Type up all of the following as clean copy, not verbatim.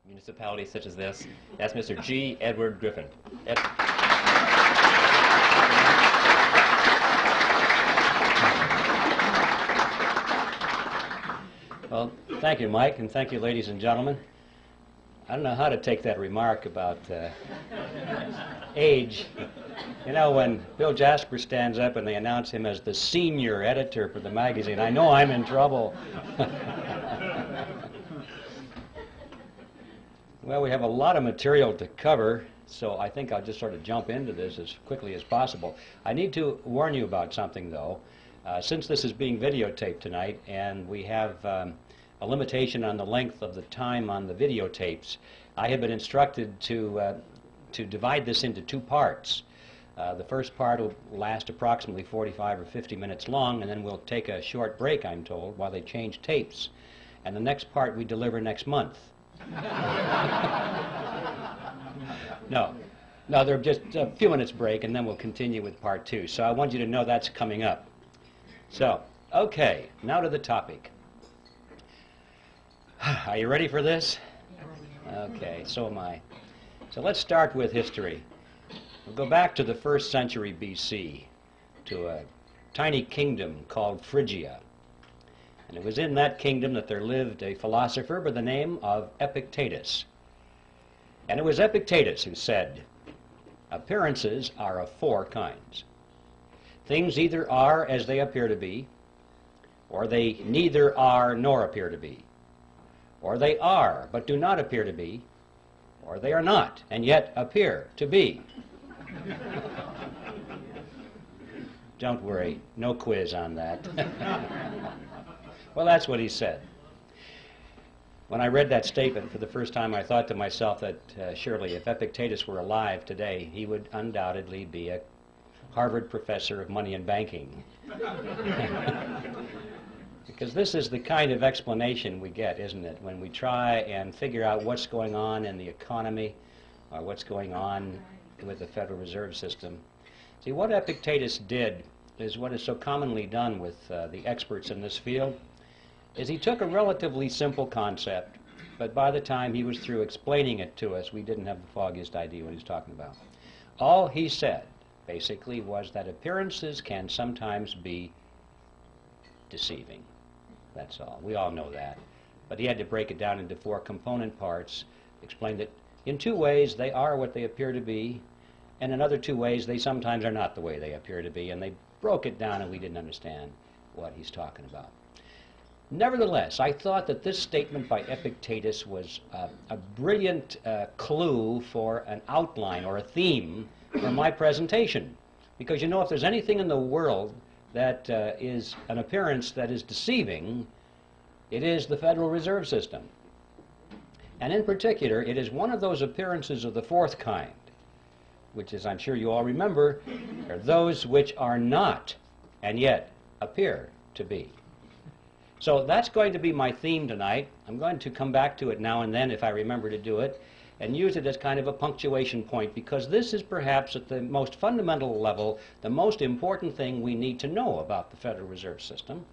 municipalities such as this. That's Mr. G. Edward Griffin. Well, thank you, Mike, and thank you, ladies and gentlemen. I don't know how to take that remark about age. You know, when Bill Jasper stands up and they announce him as the senior editor for the magazine, I know I'm in trouble. Well, we have a lot of material to cover, so I think I'll just sort of jump into this as quickly as possible. I need to warn you about something, though. Since this is being videotaped tonight, and we have a limitation on the length of the time on the videotapes, I have been instructed to divide this into two parts. The first part will last approximately 45 or 50 minutes long, and then we'll take a short break, I'm told, while they change tapes. And the next part we deliver next month. No, they're just a few minutes break, and then we'll continue with part two. So I want you to know that's coming up. So, okay, now to the topic. Are you ready for this? Okay, so am I. So let's start with history. We'll go back to the 1st century BC, to a tiny kingdom called Phrygia. And it was in that kingdom that there lived a philosopher by the name of Epictetus. And it was Epictetus who said, appearances are of 4 kinds. Things either are as they appear to be, or they neither are nor appear to be, or they are but do not appear to be, or they are not and yet appear to be. Don't worry, no quiz on that. Well, that's what he said. When I read that statement for the first time, I thought to myself that surely if Epictetus were alive today, he would undoubtedly be a Harvard professor of money and banking. Because this is the kind of explanation we get, isn't it, when we try and figure out what's going on in the economy or what's going on with the Federal Reserve System. See, what Epictetus did is what is so commonly done with the experts in this field, is he took a relatively simple concept, but by the time he was through explaining it to us, we didn't have the foggiest idea what he was talking about. All he said, basically, was that appearances can sometimes be deceiving. That's all. We all know that. But he had to break it down into 4 component parts, explain that in 2 ways they are what they appear to be, and in other 2 ways they sometimes are not the way they appear to be, and they broke it down and we didn't understand what he's talking about. Nevertheless, I thought that this statement by Epictetus was a brilliant clue for an outline or a theme for my presentation. Because, you know, if there's anything in the world that is an appearance that is deceiving, it is the Federal Reserve System. And in particular, it is one of those appearances of the 4th kind, which, as I'm sure you all remember, are those which are not and yet appear to be. So that's going to be my theme tonight. I'm going to come back to it now and then if I remember to do it, and use it as kind of a punctuation point, because this is perhaps at the most fundamental level the most important thing we need to know about the Federal Reserve System,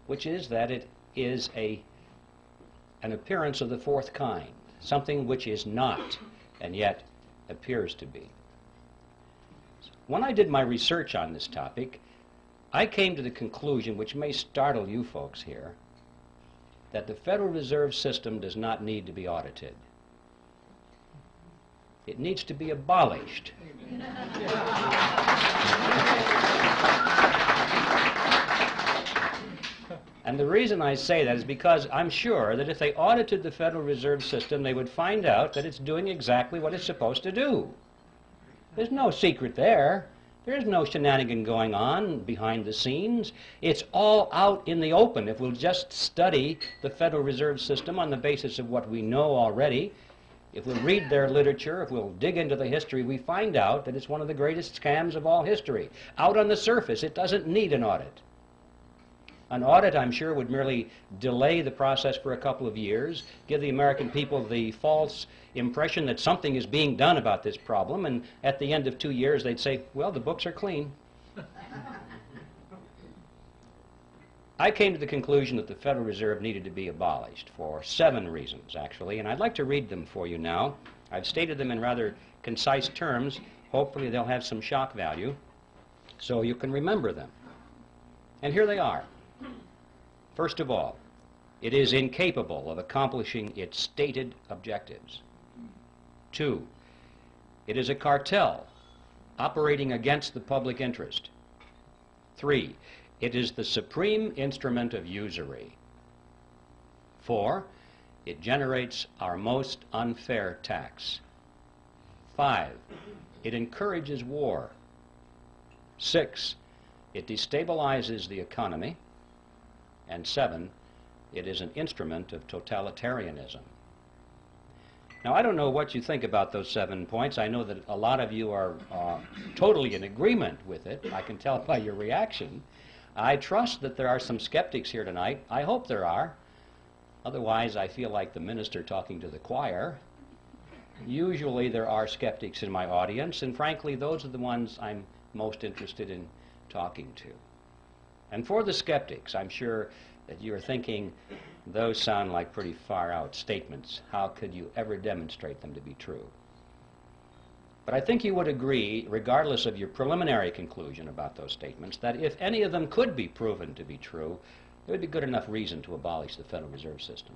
which is that it is an appearance of the 4th kind, something which is not and yet appears to be. When I did my research on this topic, I came to the conclusion, which may startle you folks here, that the Federal Reserve System does not need to be audited. It needs to be abolished. And the reason I say that is because I'm sure that if they audited the Federal Reserve System, they would find out that it's doing exactly what it's supposed to do. There's no secret there. There's no shenanigan going on behind the scenes. It's all out in the open. If we'll just study the Federal Reserve System on the basis of what we know already, if we'll read their literature, if we'll dig into the history, we find out that it's one of the greatest scams of all history. Out on the surface, it doesn't need an audit. An audit, I'm sure, would merely delay the process for a couple of years, give the American people the false impression that something is being done about this problem, and at the end of 2 years they'd say, well, the books are clean. I came to the conclusion that the Federal Reserve needed to be abolished for 7 reasons, actually, and I'd like to read them for you now. I've stated them in rather concise terms. Hopefully they'll have some shock value so you can remember them. And here they are. First of all, it is incapable of accomplishing its stated objectives. 2, it is a cartel operating against the public interest. 3, it is the supreme instrument of usury. 4, it generates our most unfair tax. 5, it encourages war. 6, it destabilizes the economy. And 7, it is an instrument of totalitarianism. Now, I don't know what you think about those 7 points. I know that a lot of you are totally in agreement with it. I can tell by your reaction. I trust that there are some skeptics here tonight. I hope there are. Otherwise, I feel like the minister talking to the choir. Usually there are skeptics in my audience, and frankly, those are the ones I'm most interested in talking to. And for the skeptics, I'm sure that you're thinking, those sound like pretty far-out statements. How could you ever demonstrate them to be true? But I think you would agree, regardless of your preliminary conclusion about those statements, that if any of them could be proven to be true, there would be good enough reason to abolish the Federal Reserve System.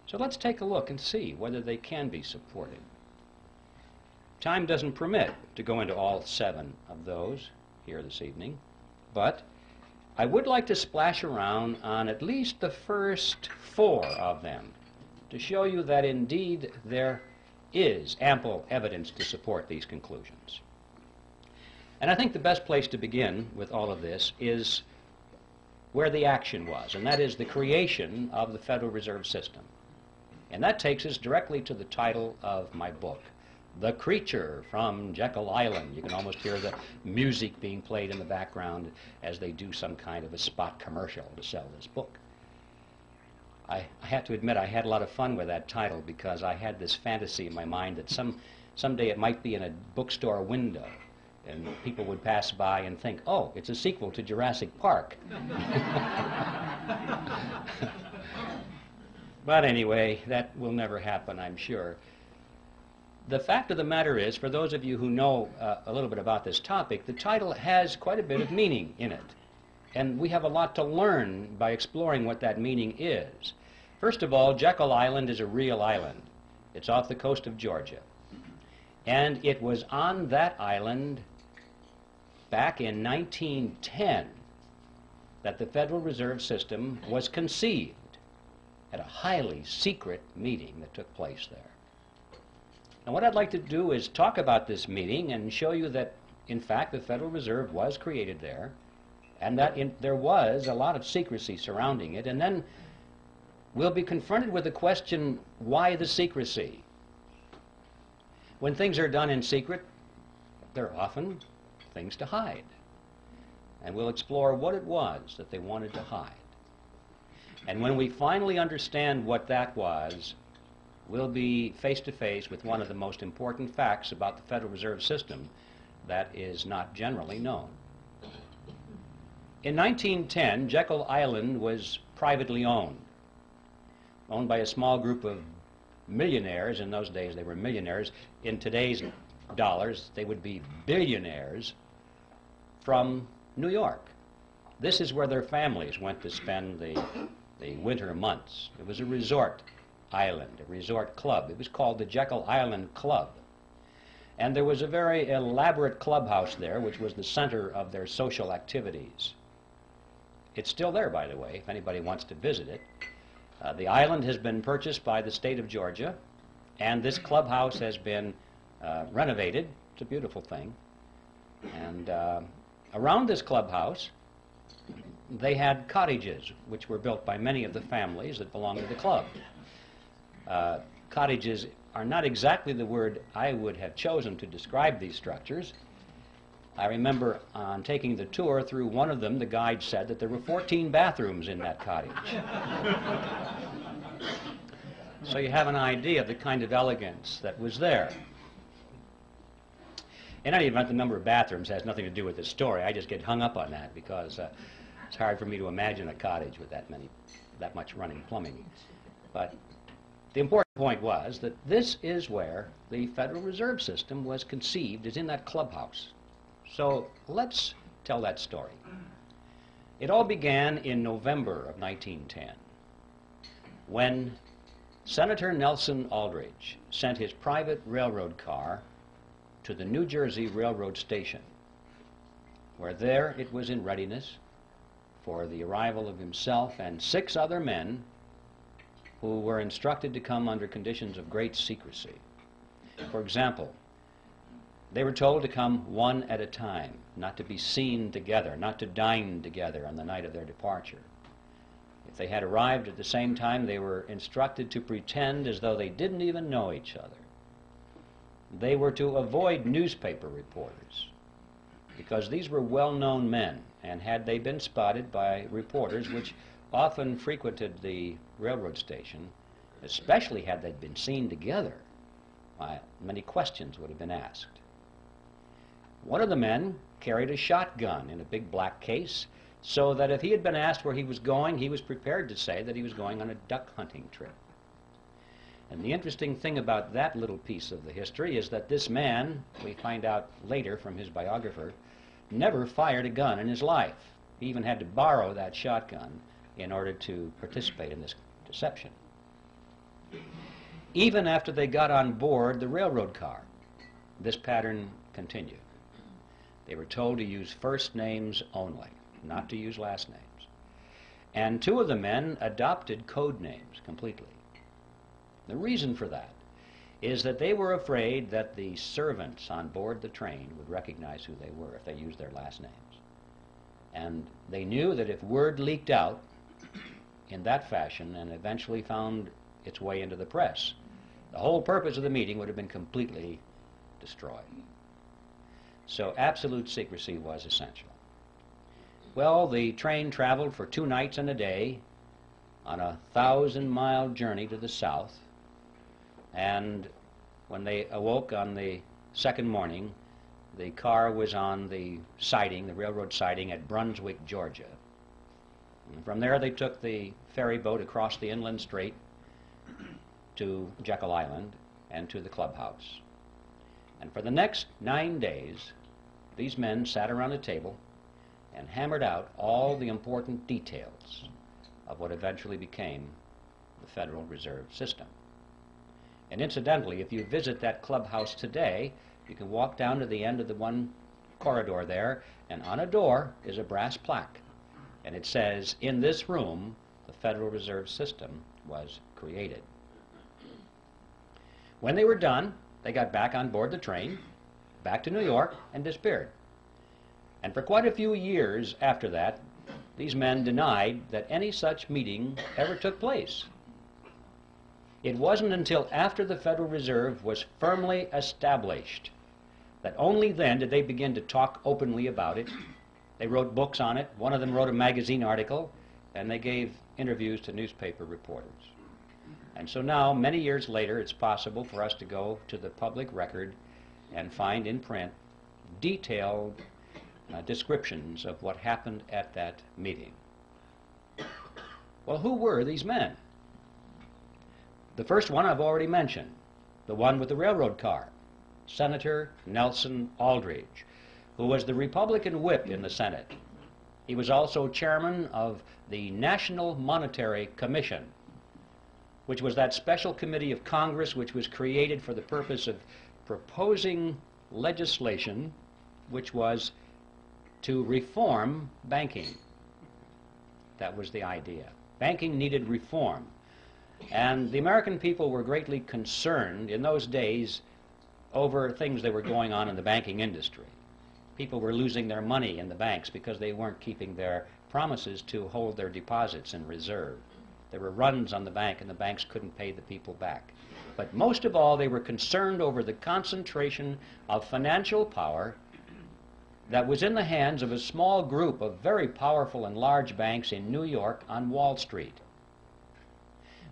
So let's take a look and see whether they can be supported. Time doesn't permit to go into all 7 of those here this evening, but I would like to splash around on at least the first 4 of them to show you that indeed there is ample evidence to support these conclusions. And I think the best place to begin with all of this is where the action was, and that is the creation of the Federal Reserve System. And that takes us directly to the title of my book, The Creature from Jekyll Island. You can almost hear the music being played in the background as they do some kind of a spot commercial to sell this book. I have to admit I had a lot of fun with that title because I had this fantasy in my mind that someday it might be in a bookstore window and people would pass by and think, oh, it's a sequel to Jurassic Park. But anyway, that will never happen, I'm sure. The fact of the matter is, for those of you who know a little bit about this topic, the title has quite a bit of meaning in it. And we have a lot to learn by exploring what that meaning is. First of all, Jekyll Island is a real island. It's off the coast of Georgia. And it was on that island back in 1910 that the Federal Reserve System was conceived at a highly secret meeting that took place there. And what I'd like to do is talk about this meeting and show you that, in fact, the Federal Reserve was created there, and that there was a lot of secrecy surrounding it. And then we'll be confronted with the question, why the secrecy? When things are done in secret, there are often things to hide. And we'll explore what it was that they wanted to hide. And when we finally understand what that was, we'll be face to face with one of the most important facts about the Federal Reserve System that is not generally known. In 1910, Jekyll Island was privately owned by a small group of millionaires. In those days, they were millionaires. In today's dollars, they would be billionaires from New York. This is where their families went to spend the winter months. It was a resort island, a resort club. It was called the Jekyll Island Club. And there was a very elaborate clubhouse there, which was the center of their social activities. It's still there, by the way, if anybody wants to visit it. The island has been purchased by the state of Georgia, and this clubhouse has been renovated. It's a beautiful thing. And around this clubhouse, they had cottages, which were built by many of the families that belonged to the club. Cottages are not exactly the word I would have chosen to describe these structures. I remember on taking the tour through one of them, the guide said that there were 14 bathrooms in that cottage. So you have an idea of the kind of elegance that was there. In any event, the number of bathrooms has nothing to do with this story. I just get hung up on that because It's hard for me to imagine a cottage with that much running plumbing. But the important point was that this is where the Federal Reserve System was conceived, is in that clubhouse. So let's tell that story. It all began in November of 1910, when Senator Nelson Aldrich sent his private railroad car to the New Jersey Railroad Station, where there it was in readiness for the arrival of himself and 6 other men who were instructed to come under conditions of great secrecy. For example, they were told to come one at a time, not to be seen together, not to dine together on the night of their departure. If they had arrived at the same time, they were instructed to pretend as though they didn't even know each other. They were to avoid newspaper reporters, because these were well-known men, and had they been spotted by reporters, which often frequented the railroad station, especially had they been seen together, many questions would have been asked. One of the men carried a shotgun in a big black case, so that if he had been asked where he was going, he was prepared to say that he was going on a duck hunting trip. And the interesting thing about that little piece of the history is that this man, we find out later from his biographer, never fired a gun in his life. He even had to borrow that shotgun in order to participate in this deception. Even after they got on board the railroad car, this pattern continued. They were told to use first names only, not to use last names. And 2 of the men adopted code names completely. The reason for that is that they were afraid that the servants on board the train would recognize who they were if they used their last names. And they knew that if word leaked out in that fashion and eventually found its way into the press, the whole purpose of the meeting would have been completely destroyed. So absolute secrecy was essential. Well, the train traveled for 2 nights and a day on a 1,000-mile journey to the south, and when they awoke on the second morning, the car was on the siding, the railroad siding at Brunswick, Georgia. And from there they took the ferry boat across the inland strait to Jekyll Island and to the clubhouse. And for the next 9 days, these men sat around a table and hammered out all the important details of what eventually became the Federal Reserve System. And incidentally, if you visit that clubhouse today, you can walk down to the end of the one corridor there, and on a door is a brass plaque. And it says, "In this room, the Federal Reserve System was created." When they were done, they got back on board the train, back to New York, and disappeared. And for quite a few years after that, these men denied that any such meeting ever took place. It wasn't until after the Federal Reserve was firmly established that only then did they begin to talk openly about it. They wrote books on it. One of them wrote a magazine article, and they gave interviews to newspaper reporters. And so now, many years later, it's possible for us to go to the public record and find in print detailed descriptions of what happened at that meeting. Well, who were these men? The first one I've already mentioned, the one with the railroad car, Senator Nelson Aldrich, who was the Republican whip in the Senate. He was also chairman of the National Monetary Commission, which was that special committee of Congress which was created for the purpose of proposing legislation which was to reform banking. That was the idea. Banking needed reform. And the American people were greatly concerned in those days over things that were going on in the banking industry. People were losing their money in the banks because they weren't keeping their promises to hold their deposits in reserve. There were runs on the bank, and the banks couldn't pay the people back. But most of all, they were concerned over the concentration of financial power that was in the hands of a small group of very powerful and large banks in New York on Wall Street.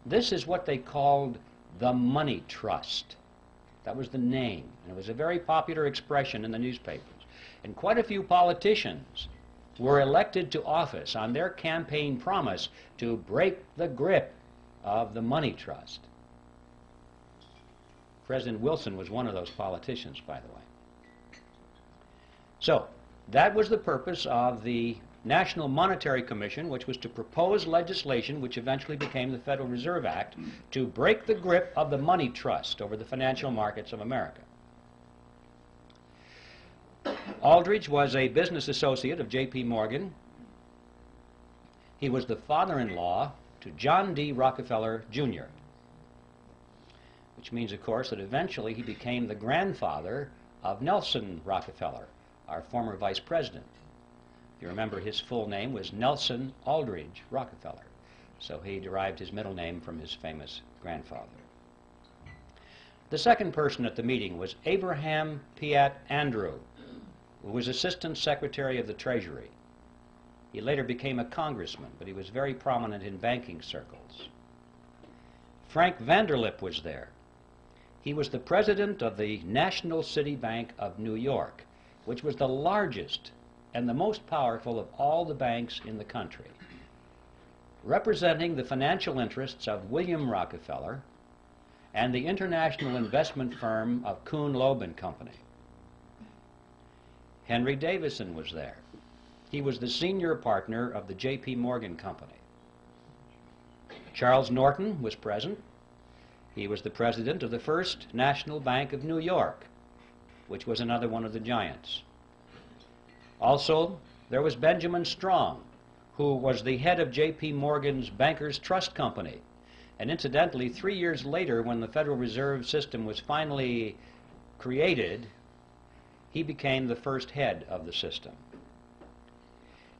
This is what they called the money trust. That was the name, and it was a very popular expression in the newspapers. And quite a few politicians were elected to office on their campaign promise to break the grip of the money trust. President Wilson was one of those politicians, by the way. So, that was the purpose of the National Monetary Commission, which was to propose legislation which eventually became the Federal Reserve Act to break the grip of the money trust over the financial markets of America. Aldrich was a business associate of J.P. Morgan. He was the father-in-law to John D. Rockefeller, Jr., which means, of course, that eventually he became the grandfather of Nelson Rockefeller, our former vice president. If you remember, his full name was Nelson Aldrich Rockefeller, so he derived his middle name from his famous grandfather. The second person at the meeting was Abraham Piatt Andrew, who was Assistant Secretary of the Treasury. He later became a congressman, but he was very prominent in banking circles. Frank Vanderlip was there. He was the president of the National City Bank of New York, which was the largest and the most powerful of all the banks in the country, representing the financial interests of William Rockefeller and the international investment firm of Kuhn, Loeb and Company. Henry Davison was there. He was the senior partner of the J.P. Morgan Company. Charles Norton was present. He was the president of the First National Bank of New York, which was another one of the giants. Also, there was Benjamin Strong, who was the head of J.P. Morgan's Bankers Trust Company. And incidentally, 3 years later, when the Federal Reserve System was finally created, he became the first head of the system.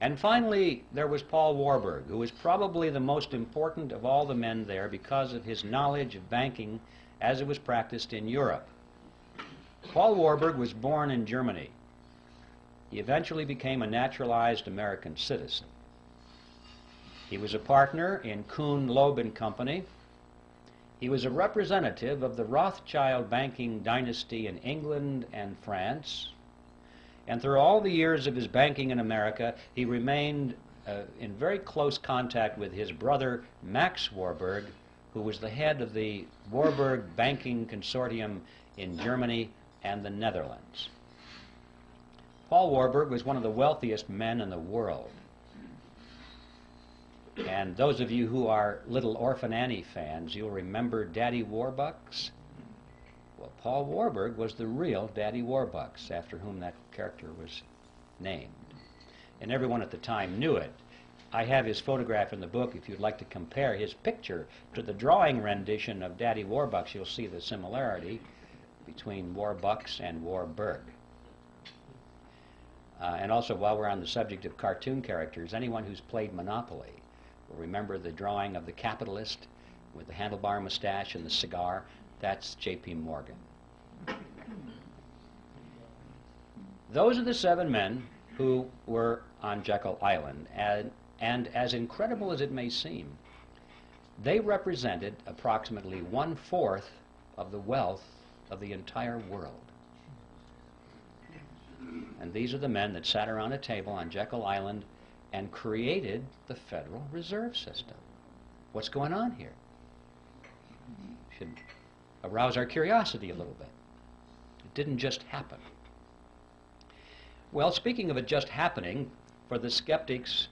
And finally, there was Paul Warburg, who was probably the most important of all the men there because of his knowledge of banking as it was practiced in Europe. Paul Warburg was born in Germany. He eventually became a naturalized American citizen. He was a partner in Kuhn, Loeb and Company. He was a representative of the Rothschild banking dynasty in England and France. And through all the years of his banking in America, he remained in very close contact with his brother, Max Warburg, who was the head of the Warburg Banking Consortium in Germany and the Netherlands. Paul Warburg was one of the wealthiest men in the world. And those of you who are Little Orphan Annie fans, you'll remember Daddy Warbucks. Well, Paul Warburg was the real Daddy Warbucks, after whom that character was named. And everyone at the time knew it. I have his photograph in the book. If you'd like to compare his picture to the drawing rendition of Daddy Warbucks, you'll see the similarity between Warbucks and Warburg. And also, while we're on the subject of cartoon characters, anyone who's played Monopoly will remember the drawing of the capitalist with the handlebar mustache and the cigar. That's J.P. Morgan. Those are the 7 men who were on Jekyll Island. And as incredible as it may seem, they represented approximately 1/4 of the wealth of the entire world. And these are the men that sat around a table on Jekyll Island and created the Federal Reserve System. What's going on here? Should arouse our curiosity a little bit. It didn't just happen. Well, speaking of it just happening, for the skeptics,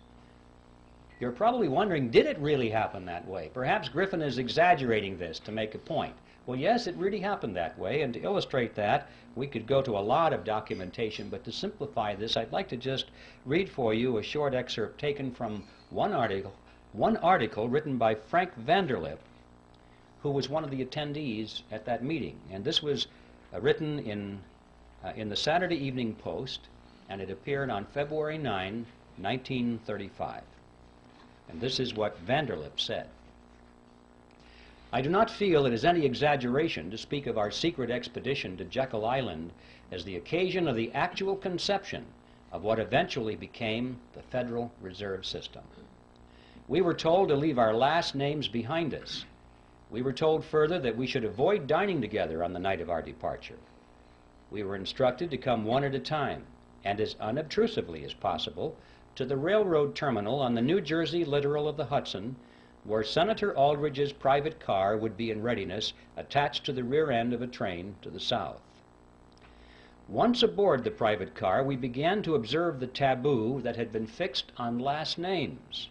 you're probably wondering, did it really happen that way? Perhaps Griffin is exaggerating this to make a point. Well, yes, it really happened that way, and to illustrate that, we could go to a lot of documentation, but to simplify this, I'd like to just read for you a short excerpt taken from one article written by Frank Vanderlip, who was one of the attendees at that meeting. And this was written in the Saturday Evening Post, and it appeared on February 9, 1935. And this is what Vanderlip said. I do not feel it is any exaggeration to speak of our secret expedition to Jekyll Island as the occasion of the actual conception of what eventually became the Federal Reserve System. We were told to leave our last names behind us. We were told further that we should avoid dining together on the night of our departure. We were instructed to come one at a time, and as unobtrusively as possible, to the railroad terminal on the New Jersey littoral of the Hudson, where Senator Aldrich's private car would be in readiness, attached to the rear end of a train to the south. Once aboard the private car, we began to observe the taboo that had been fixed on last names.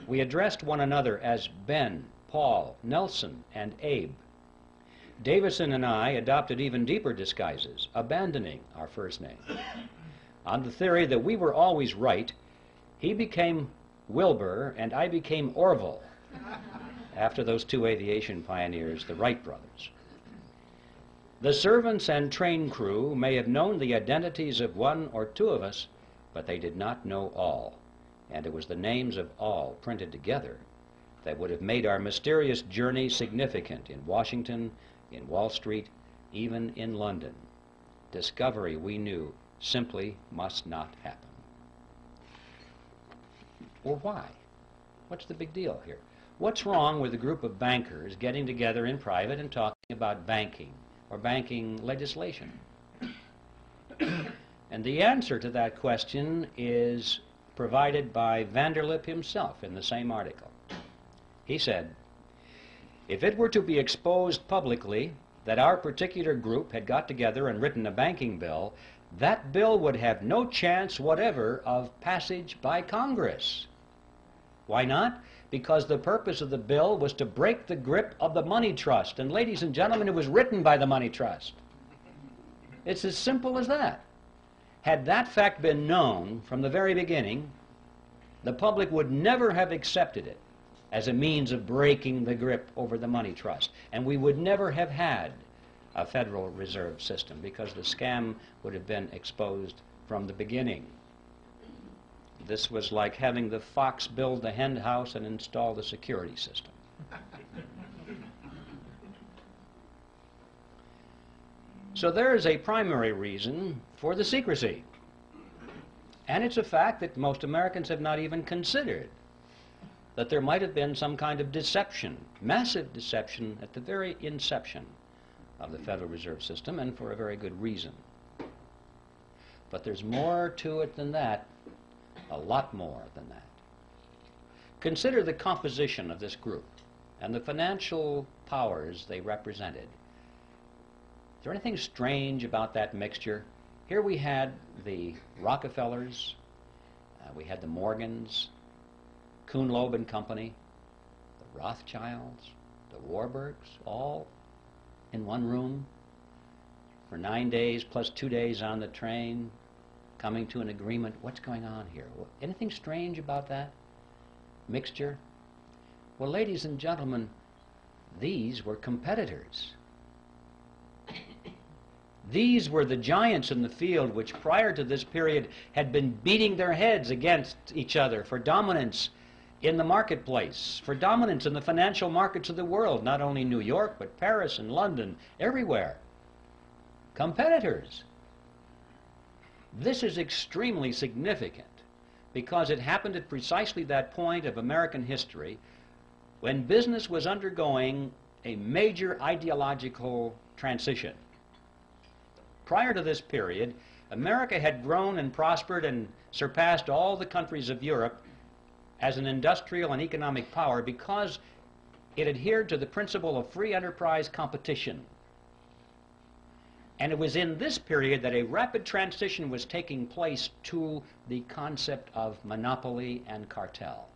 We addressed one another as Ben, Paul, Nelson, and Abe. Davison and I adopted even deeper disguises, abandoning our first name. On the theory that we were always right, he became Wilbur and I became Orville, after those two aviation pioneers, the Wright brothers. The servants and train crew may have known the identities of one or two of us, but they did not know all, and it was the names of all printed together that would have made our mysterious journey significant in Washington, in Wall Street, even in London. Discovery, we knew, simply must not happen. Well, why? What's the big deal here? What's wrong with a group of bankers getting together in private and talking about banking or banking legislation? And the answer to that question is provided by Vanderlip himself in the same article. He said, "If it were to be exposed publicly that our particular group had got together and written a banking bill, that bill would have no chance whatever of passage by Congress." Why not? Because the purpose of the bill was to break the grip of the money trust. And ladies and gentlemen, it was written by the money trust. It's as simple as that. Had that fact been known from the very beginning, the public would never have accepted it as a means of breaking the grip over the money trust. And we would never have had a Federal Reserve System because the scam would have been exposed from the beginning. This was like having the fox build the hen house and install the security system. So there is a primary reason for the secrecy. And it's a fact that most Americans have not even considered, that there might have been some kind of deception, massive deception, at the very inception of the Federal Reserve System, and for a very good reason. But there's more to it than that, a lot more than that. Consider the composition of this group and the financial powers they represented. Is there anything strange about that mixture? Here we had the Rockefellers, we had the Morgans, Kuhn, Loeb and Company, the Rothschilds, the Warburgs, all in one room for 9 days plus 2 days on the train, coming to an agreement. What's going on here? Anything strange about that mixture? Well, ladies and gentlemen, these were competitors. These were the giants in the field which prior to this period had been beating their heads against each other for dominance in the marketplace, for dominance in the financial markets of the world, not only New York, but Paris and London, everywhere. Competitors. This is extremely significant because it happened at precisely that point of American history when business was undergoing a major ideological transition. Prior to this period, America had grown and prospered and surpassed all the countries of Europe as an industrial and economic power because it adhered to the principle of free enterprise competition. And it was in this period that a rapid transition was taking place to the concept of monopoly and cartel.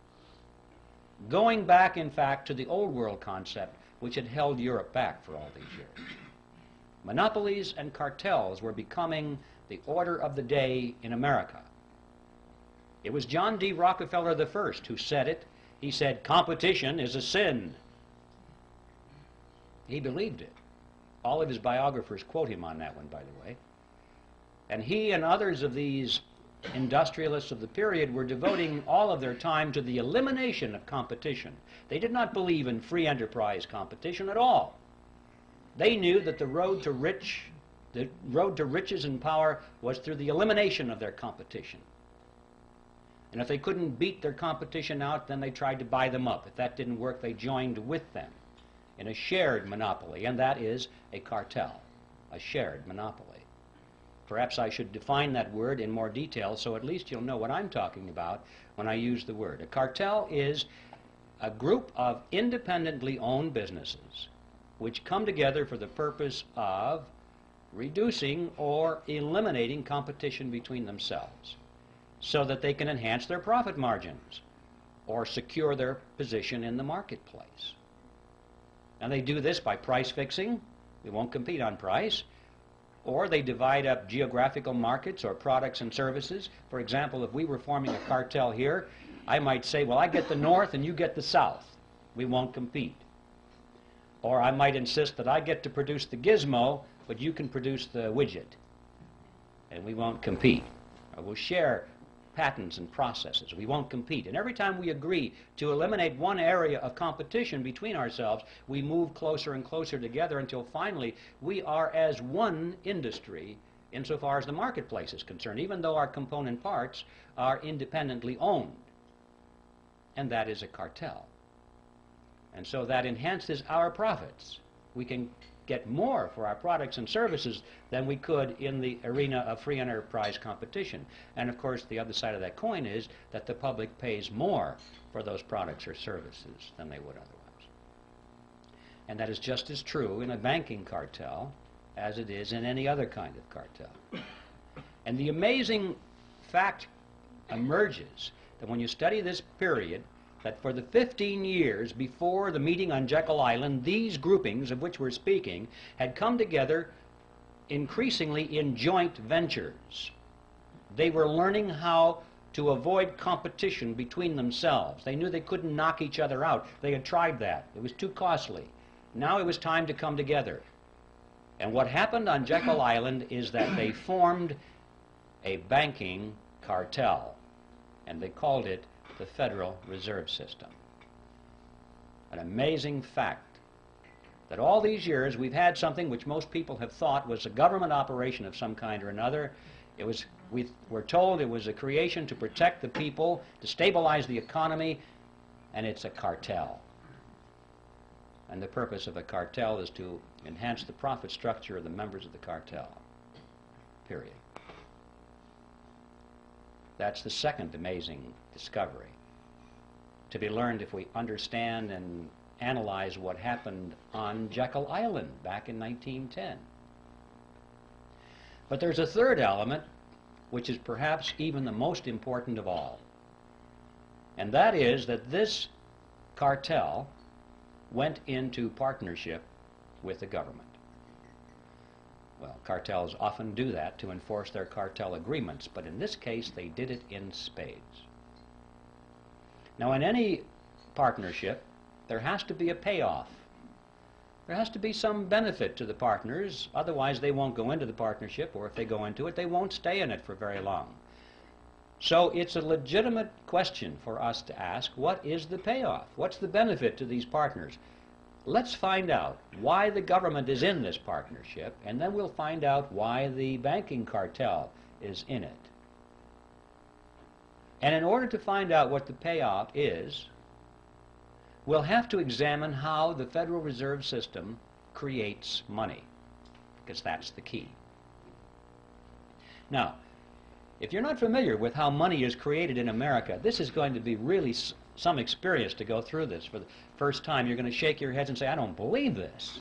Going back, in fact, to the old world concept which had held Europe back for all these years. Monopolies and cartels were becoming the order of the day in America. It was John D. Rockefeller I who said it. He said, "Competition is a sin." He believed it. All of his biographers quote him on that one, by the way. And he and others of these industrialists of the period were devoting all of their time to the elimination of competition. They did not believe in free enterprise competition at all. They knew that the road to riches and power was through the elimination of their competition. And if they couldn't beat their competition out, then they tried to buy them up. If that didn't work, they joined with them in a shared monopoly, and that is a cartel, a shared monopoly. Perhaps I should define that word in more detail so at least you'll know what I'm talking about when I use the word. A cartel is a group of independently owned businesses which come together for the purpose of reducing or eliminating competition between themselves so that they can enhance their profit margins or secure their position in the marketplace. And they do this by price fixing. We won't compete on price. Or they divide up geographical markets or products and services. For example, if we were forming a cartel here, I might say, well, I get the north and you get the south. We won't compete. Or I might insist that I get to produce the gizmo, but you can produce the widget. And we won't compete. Or we'll share patents and processes. We won't compete. And every time we agree to eliminate one area of competition between ourselves, we move closer and closer together until finally we are as one industry insofar as the marketplace is concerned, even though our component parts are independently owned. And that is a cartel. And so that enhances our profits. We can get more for our products and services than we could in the arena of free enterprise competition. And of course, the other side of that coin is that the public pays more for those products or services than they would otherwise. And that is just as true in a banking cartel as it is in any other kind of cartel. And the amazing fact emerges that when you study this period, that for the 15 years before the meeting on Jekyll Island, these groupings of which we're speaking had come together increasingly in joint ventures. They were learning how to avoid competition between themselves. They knew they couldn't knock each other out. They had tried that. It was too costly. Now it was time to come together. And what happened on Jekyll Island is that they formed a banking cartel, and they called it the Federal Reserve System. An amazing fact that all these years we've had something which most people have thought was a government operation of some kind or another. We were told it was a creation to protect the people, to stabilize the economy, and it's a cartel. And the purpose of a cartel is to enhance the profit structure of the members of the cartel. Period. That's the second amazing discovery, to be learned if we understand and analyze what happened on Jekyll Island back in 1910. But there's a third element, which is perhaps even the most important of all, and that is that this cartel went into partnership with the government. Well, cartels often do that to enforce their cartel agreements, but in this case they did it in spades. Now, in any partnership, there has to be a payoff. There has to be some benefit to the partners, otherwise they won't go into the partnership, or if they go into it, they won't stay in it for very long. So it's a legitimate question for us to ask, what is the payoff? What's the benefit to these partners? Let's find out why the government is in this partnership, and then we'll find out why the banking cartel is in it. And in order to find out what the payoff is, we'll have to examine how the Federal Reserve System creates money, because that's the key. Now, if you're not familiar with how money is created in America, this is going to be really some experience to go through this. For the first time, you're going to shake your heads and say, I don't believe this.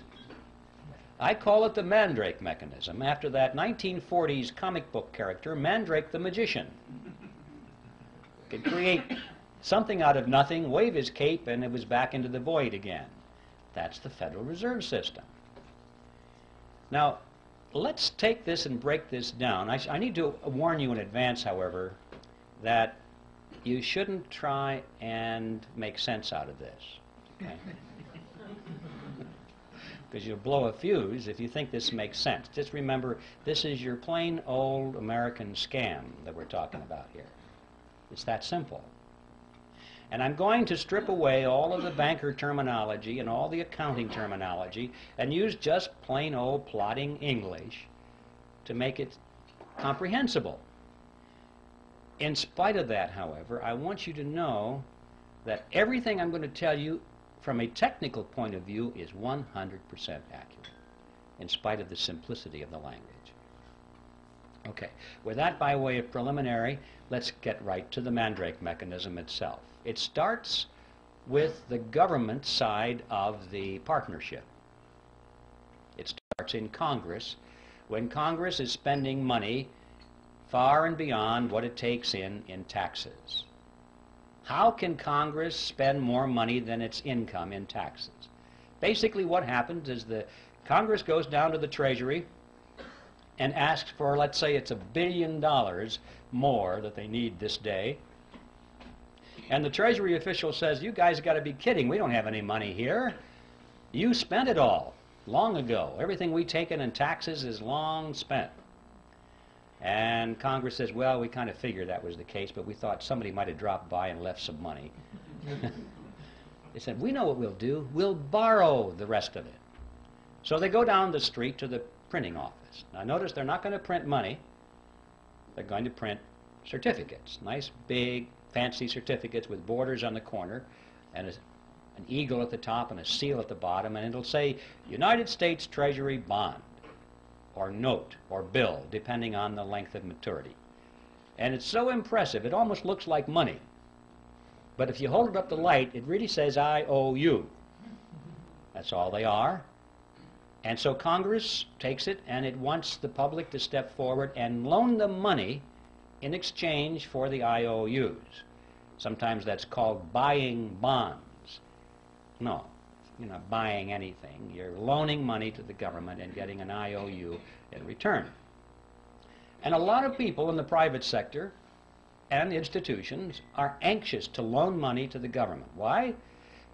I call it the Mandrake mechanism, after that 1940s comic book character, Mandrake the Magician. Could create something out of nothing, wave his cape, and it was back into the void again. That's the Federal Reserve System. Now, let's take this and break this down. I need to warn you in advance, however, that you shouldn't try and make sense out of this. Okay? Because you'll blow a fuse if you think this makes sense. Just remember, this is your plain old American scam that we're talking about here. It's that simple. And I'm going to strip away all of the banker terminology and all the accounting terminology and use just plain old plodding English to make it comprehensible. In spite of that, however, I want you to know that everything I'm going to tell you from a technical point of view is 100% accurate, in spite of the simplicity of the language. Okay, with that by way of preliminary, let's get right to the Mandrake mechanism itself. It starts with the government side of the partnership. It starts in Congress, when Congress is spending money far and beyond what it takes in taxes. How can Congress spend more money than its income in taxes? Basically what happens is the Congress goes down to the Treasury and asks for, let's say it's $1 billion more that they need this day. And the Treasury official says, you guys got to be kidding, we don't have any money here. You spent it all long ago. Everything we taken in taxes is long spent. And Congress says, well, we kind of figured that was the case, but we thought somebody might have dropped by and left some money. They said, we know what we'll do. We'll borrow the rest of it. So they go down the street to the printing office. Now notice they're not going to print money. They're going to print certificates. Nice, big, fancy certificates with borders on the corner and an eagle at the top and a seal at the bottom, and it'll say United States Treasury bond or note or bill, depending on the length of maturity. And it's so impressive, it almost looks like money. But if you hold it up to light, it really says I owe you. That's all they are. And so Congress takes it and it wants the public to step forward and loan them money in exchange for the IOUs. Sometimes that's called buying bonds. No, you're not buying anything. You're loaning money to the government and getting an IOU in return. And a lot of people in the private sector and institutions are anxious to loan money to the government. Why?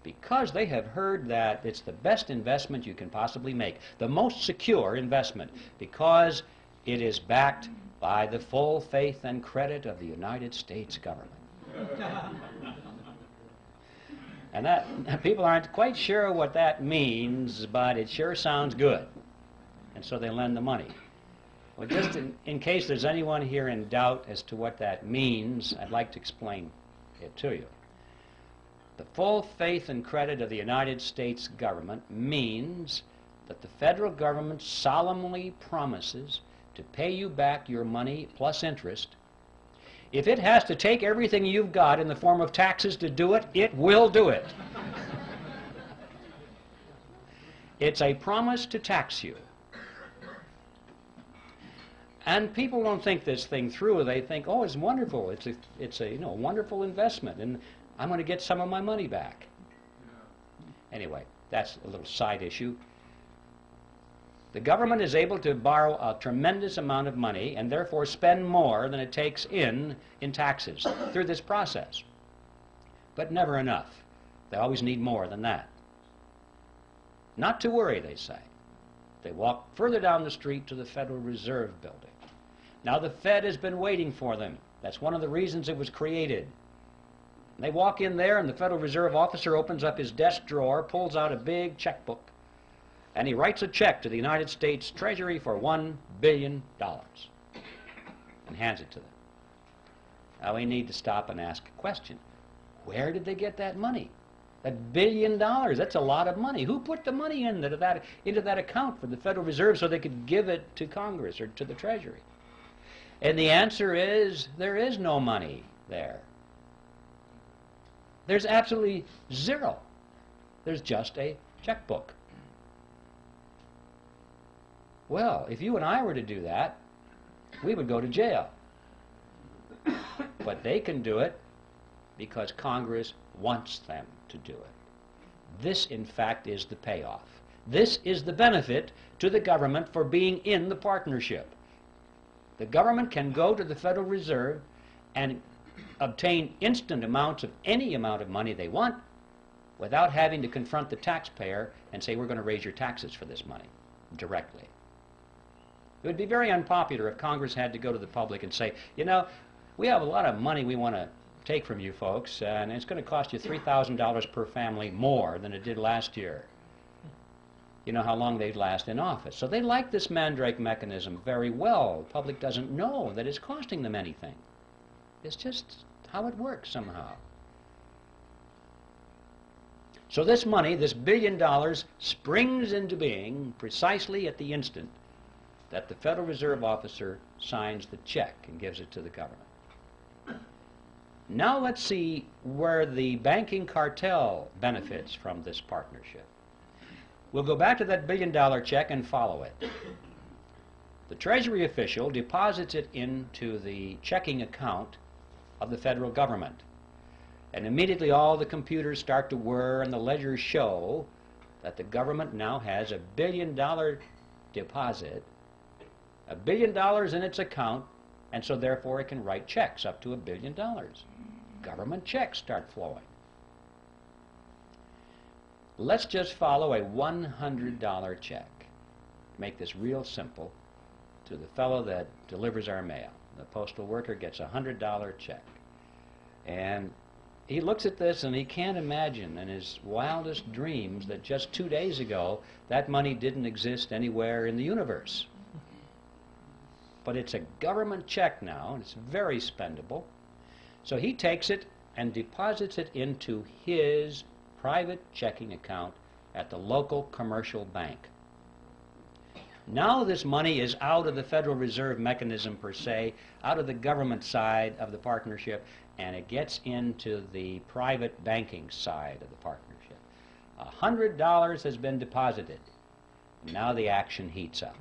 Because they have heard that it's the best investment you can possibly make, the most secure investment, because it is backed by the full faith and credit of the United States government. And that people aren't quite sure what that means, but it sure sounds good. And so they lend the money. Well, just in case there's anyone here in doubt as to what that means, I'd like to explain it to you. The full faith and credit of the United States government means that the federal government solemnly promises to pay you back your money plus interest. If it has to take everything you've got in the form of taxes to do it, it will do it. It's a promise to tax you. And people don't think this thing through. They think, oh, it's wonderful. It's a wonderful investment, and I'm going to get some of my money back. Anyway, that's a little side issue. The government is able to borrow a tremendous amount of money and therefore spend more than it takes in taxes through this process. But never enough. They always need more than that. Not to worry, they say. They walk further down the street to the Federal Reserve Building. Now the Fed has been waiting for them. That's one of the reasons it was created. They walk in there and the Federal Reserve officer opens up his desk drawer, pulls out a big checkbook, and he writes a check to the United States Treasury for $1 billion and hands it to them. Now we need to stop and ask a question. Where did they get that money? That $1 billion, that's a lot of money. Who put the money into that account for the Federal Reserve so they could give it to Congress or to the Treasury? And the answer is, there is no money there. There's absolutely zero. There's just a checkbook. Well, if you and I were to do that, we would go to jail. But they can do it because Congress wants them to do it. This, in fact, is the payoff. This is the benefit to the government for being in the partnership. The government can go to the Federal Reserve and obtain instant amounts of any amount of money they want without having to confront the taxpayer and say, we're going to raise your taxes for this money directly. It would be very unpopular if Congress had to go to the public and say, you know, we have a lot of money we want to take from you folks, and it's going to cost you $3,000 per family more than it did last year. You know how long they'd last in office. So they like this Mandrake mechanism very well. The public doesn't know that it's costing them anything. It's just how it works somehow. So this money, this $1 billion, springs into being precisely at the instant that the Federal Reserve officer signs the check and gives it to the government. Now let's see where the banking cartel benefits from this partnership. We'll go back to that billion-dollar check and follow it. The Treasury official deposits it into the checking account of the federal government. And immediately all the computers start to whir and the ledgers show that the government now has $1 billion deposit, $1 billion in its account, and so therefore it can write checks up to $1 billion. Government checks start flowing. Let's just follow a $100 check. Make this real simple to the fellow that delivers our mail. The postal worker gets a $100 check. And he looks at this and he can't imagine in his wildest dreams that just 2 days ago that money didn't exist anywhere in the universe. But it's a government check now, and it's very spendable. So he takes it and deposits it into his private checking account at the local commercial bank. Now this money is out of the Federal Reserve mechanism per se, out of the government side of the partnership, and it gets into the private banking side of the partnership. $100 has been deposited, and now the action heats up.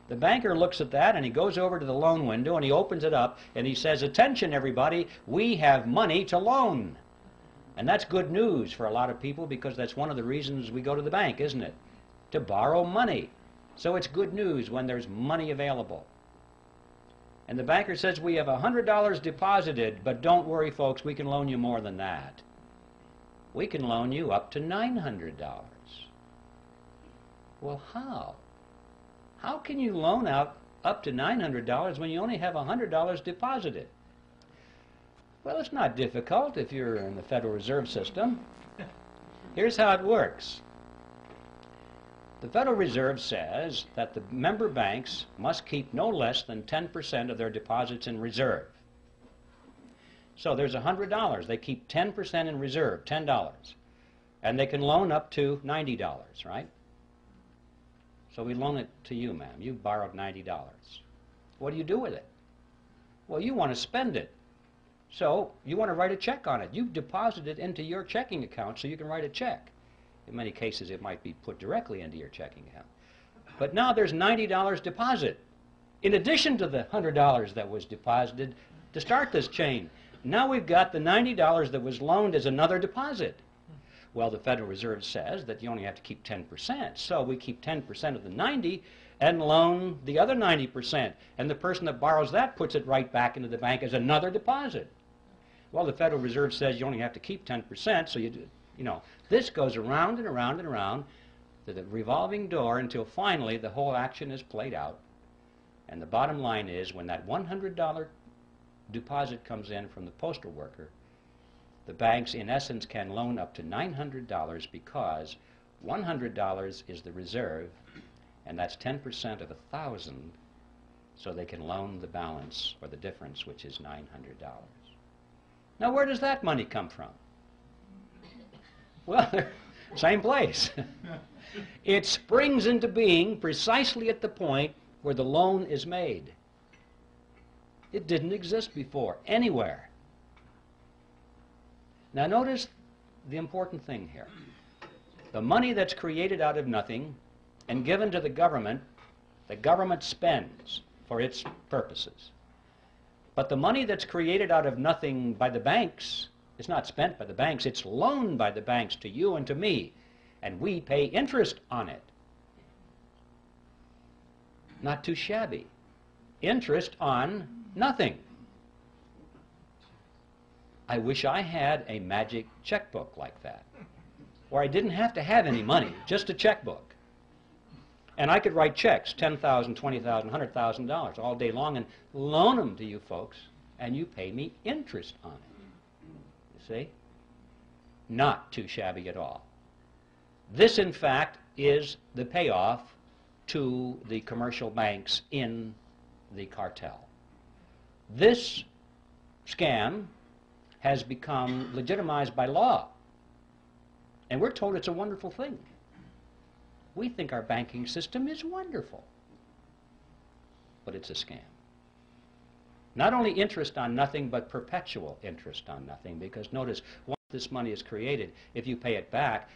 The banker looks at that and he goes over to the loan window and he opens it up and he says, "Attention everybody, we have money to loan." And that's good news for a lot of people because that's one of the reasons we go to the bank, isn't it? To borrow money. So it's good news when there's money available. And the banker says, "We have $100 deposited, but don't worry folks, we can loan you more than that. We can loan you up to $900. Well, how? How can you loan out up to $900 when you only have $100 deposited? Well, it's not difficult if you're in the Federal Reserve System. Here's how it works. The Federal Reserve says that the member banks must keep no less than 10% of their deposits in reserve. So there's $100. They keep 10% in reserve, $10. And they can loan up to $90, right? So we loan it to you, ma'am. You borrowed $90. What do you do with it? Well, you want to spend it. So you want to write a check on it. You've deposited it into your checking account so you can write a check. In many cases, it might be put directly into your checking account. But now there's $90 deposit, in addition to the $100 that was deposited to start this chain. Now we've got the $90 that was loaned as another deposit. Well, the Federal Reserve says that you only have to keep 10%. So we keep 10% of the 90 and loan the other 90%. And the person that borrows that puts it right back into the bank as another deposit. Well, the Federal Reserve says you only have to keep 10%, so you know, this goes around and around and around to the revolving door until finally the whole action is played out. And the bottom line is when that $100 deposit comes in from the postal worker, the banks, in essence, can loan up to $900 because $100 is the reserve, and that's 10% of 1,000, so they can loan the balance, or the difference, which is $900. Now, where does that money come from? Well, same place. It springs into being precisely at the point where the loan is made. It didn't exist before, anywhere. Now notice the important thing here. The money that's created out of nothing and given to the government spends for its purposes. But the money that's created out of nothing by the banks is not spent by the banks, it's loaned by the banks to you and to me, and we pay interest on it. Not too shabby. Interest on nothing. I wish I had a magic checkbook like that, where I didn't have to have any money, just a checkbook. And I could write checks, $10,000, $20,000, $100,000 all day long and loan them to you folks, and you pay me interest on it. You see? Not too shabby at all. This, in fact, is the payoff to the commercial banks in the cartel. This scam has become legitimized by law. And we're told it's a wonderful thing. We think our banking system is wonderful. but it's a scam. Not only interest on nothing, but perpetual interest on nothing, because notice, once this money is created, if you pay it back,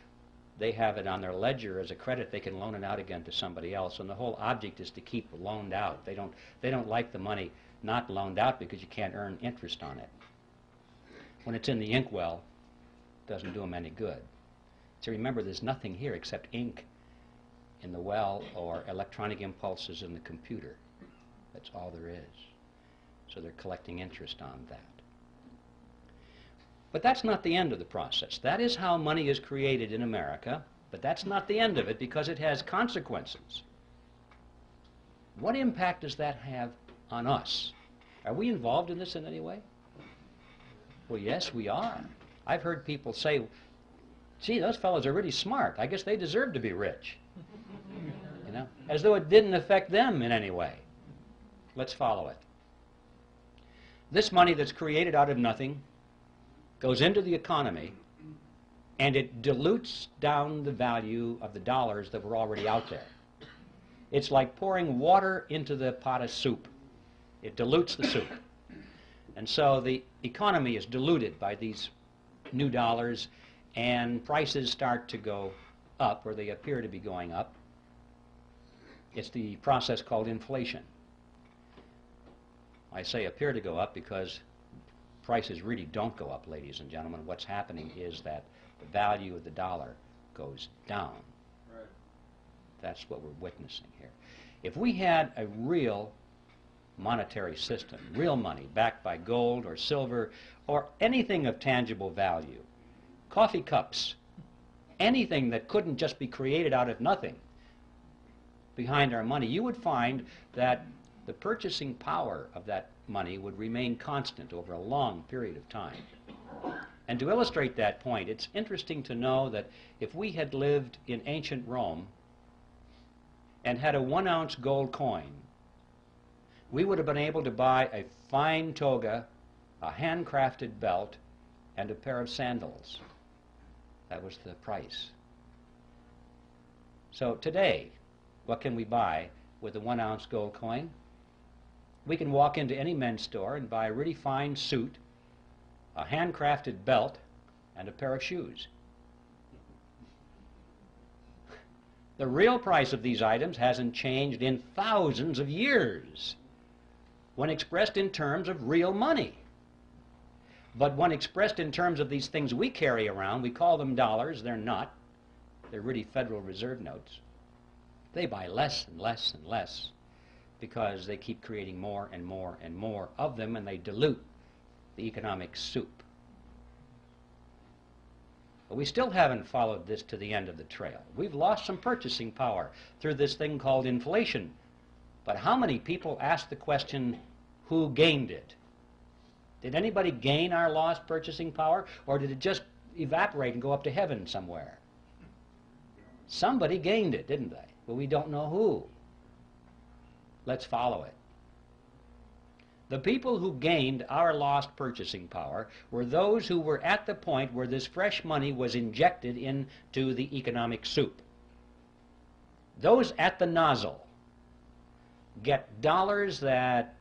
they have it on their ledger as a credit. They can loan it out again to somebody else, and the whole object is to keep loaned out. They don't like the money not loaned out because you can't earn interest on it. When it's in the inkwell, it doesn't do them any good. So remember, there's nothing here except ink in the well or electronic impulses in the computer. That's all there is. So they're collecting interest on that. But that's not the end of the process. That is how money is created in America, but that's not the end of it because it has consequences. What impact does that have on us? Are we involved in this in any way? Well, yes, we are. I've heard people say, gee, those fellows are really smart. I guess they deserve to be rich. You know, as though it didn't affect them in any way. Let's follow it. This money that's created out of nothing goes into the economy, and it dilutes down the value of the dollars that were already out there. It's like pouring water into the pot of soup. It dilutes the soup. And so the economy is diluted by these new dollars, and prices start to go up, or they appear to be going up. It's the process called inflation. I say appear to go up because prices really don't go up, ladies and gentlemen. What's happening is that the value of the dollar goes down. Right. That's what we're witnessing here. If we had a real monetary system, real money backed by gold or silver or anything of tangible value, coffee cups, anything that couldn't just be created out of nothing behind our money, you would find that the purchasing power of that money would remain constant over a long period of time. And to illustrate that point, it's interesting to know that if we had lived in ancient Rome and had a 1-ounce gold coin, we would have been able to buy a fine toga, a handcrafted belt, and a pair of sandals. That was the price. So today, what can we buy with a 1-ounce gold coin? We can walk into any men's store and buy a really fine suit, a handcrafted belt, and a pair of shoes. The real price of these items hasn't changed in thousands of years when expressed in terms of real money. But when expressed in terms of these things we carry around, we call them dollars. They're not. They're really Federal Reserve notes. They buy less and less and less because they keep creating more and more and more of them, and they dilute the economic soup. But we still haven't followed this to the end of the trail. We've lost some purchasing power through this thing called inflation. But how many people ask the question, who gained it? Did anybody gain our lost purchasing power, or did it just evaporate and go up to heaven somewhere? Somebody gained it, didn't they? But we don't know who. Let's follow it. The people who gained our lost purchasing power were those who were at the point where this fresh money was injected into the economic soup. Those at the nozzle get dollars that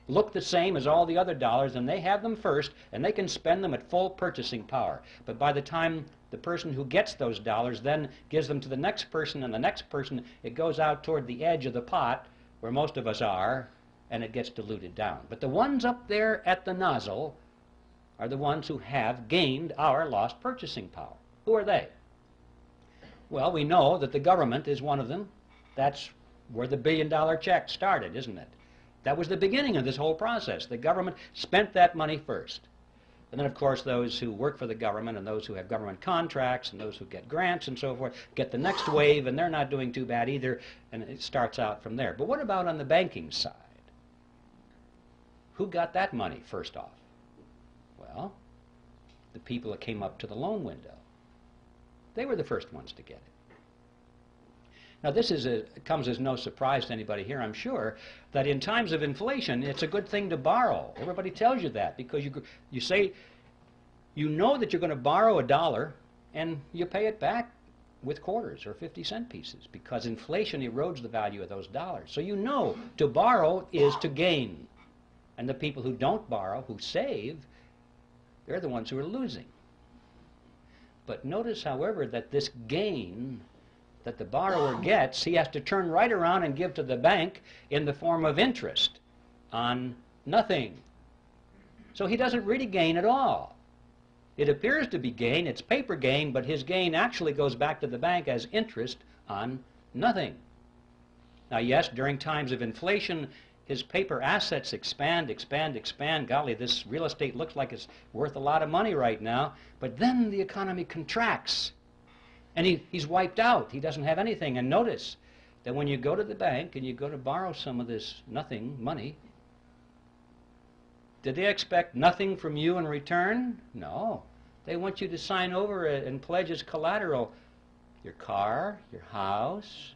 look the same as all the other dollars, and they have them first, and they can spend them at full purchasing power. But by the time the person who gets those dollars then gives them to the next person and the next person, it goes out toward the edge of the pot, where most of us are, and it gets diluted down. But the ones up there at the nozzle are the ones who have gained our lost purchasing power. Who are they? Well, we know that the government is one of them. That's where the billion-dollar check started, isn't it? That was the beginning of this whole process. The government spent that money first. And then, of course, those who work for the government and those who have government contracts and those who get grants and so forth get the next wave, and they're not doing too bad either, and it starts out from there. But what about on the banking side? Who got that money first off? Well, the people that came up to the loan window. They were the first ones to get it. Now, this comes as no surprise to anybody here, I'm sure, that in times of inflation, it's a good thing to borrow. Everybody tells you that because you say, you know that you're going to borrow $1 and you pay it back with quarters or 50-cent pieces because inflation erodes the value of those dollars. So you know to borrow is to gain. And the people who don't borrow, who save, they're the ones who are losing. But notice, however, that this gain that the borrower gets, he has to turn right around and give to the bank in the form of interest on nothing. So he doesn't really gain at all. It appears to be gain, it's paper gain, but his gain actually goes back to the bank as interest on nothing. Now yes, during times of inflation, his paper assets expand, expand, expand. Golly, this real estate looks like it's worth a lot of money right now, but then the economy contracts. And he's wiped out. He doesn't have anything. And notice that when you go to the bank and you go to borrow some of this nothing money, did they expect nothing from you in return? No. They want you to sign over and pledge as collateral your car, your house,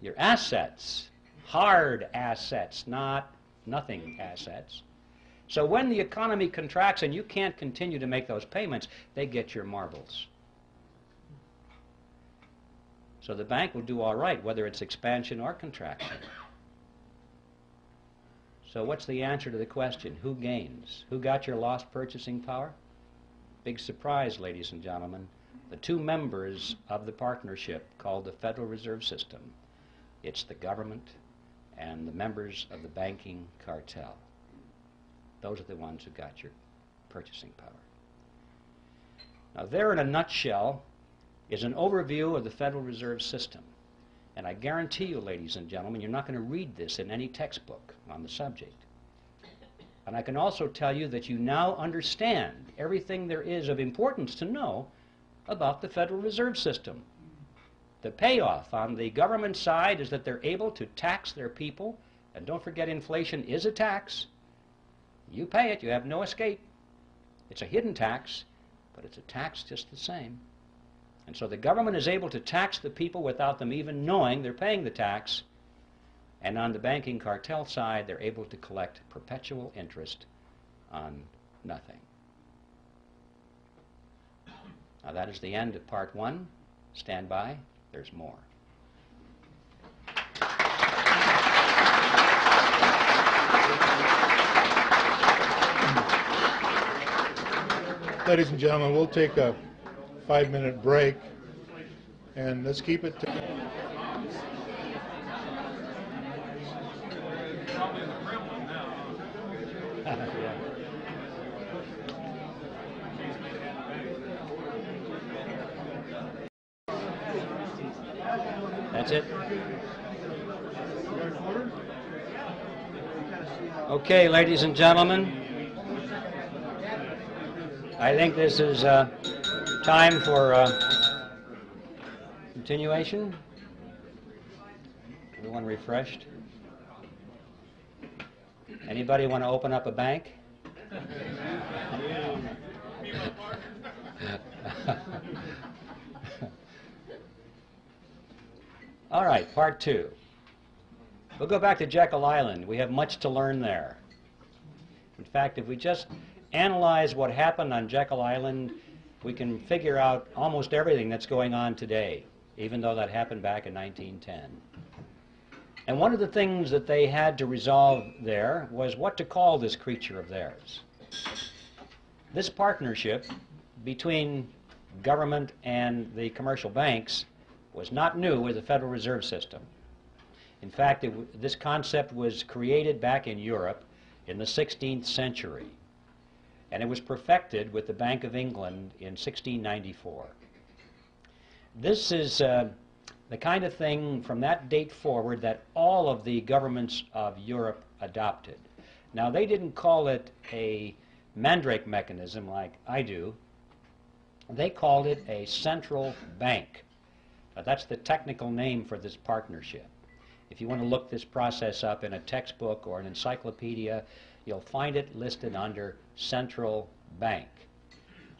your assets, hard assets, not nothing assets. So when the economy contracts and you can't continue to make those payments, they get your marbles. So the bank will do all right, whether it's expansion or contraction. So what's the answer to the question? Who gains? Who got your lost purchasing power? Big surprise, ladies and gentlemen. The two members of the partnership called the Federal Reserve System. It's the government and the members of the banking cartel. Those are the ones who got your purchasing power. Now there in a nutshell is an overview of the Federal Reserve System. And I guarantee you, ladies and gentlemen, you're not going to read this in any textbook on the subject. And I can also tell you that you now understand everything there is of importance to know about the Federal Reserve System. The payoff on the government side is that they're able to tax their people. And don't forget, inflation is a tax. You pay it, you have no escape. It's a hidden tax, but it's a tax just the same. And so the government is able to tax the people without them even knowing they're paying the tax. And on the banking cartel side, they're able to collect perpetual interest on nothing. Now that is the end of part one. Stand by. There's more. Ladies and gentlemen, we'll take a 5-minute break, and let's keep it to... That's it? Okay, ladies and gentlemen, I think this is time for continuation. Everyone refreshed? Anybody want to open up a bank? All right, part two. We'll go back to Jekyll Island. We have much to learn there. In fact, if we just analyze what happened on Jekyll Island, we can figure out almost everything that's going on today, even though that happened back in 1910. And one of the things that they had to resolve there was what to call this creature of theirs. This partnership between government and the commercial banks was not new with the Federal Reserve System. In fact, this concept was created back in Europe in the 16th century, and it was perfected with the Bank of England in 1694. This is the kind of thing from that date forward that all of the governments of Europe adopted. Now, they didn't call it a mandrake mechanism like I do. They called it a central bank. That's the technical name for this partnership. If you want to look this process up in a textbook or an encyclopedia, you'll find it listed under central bank.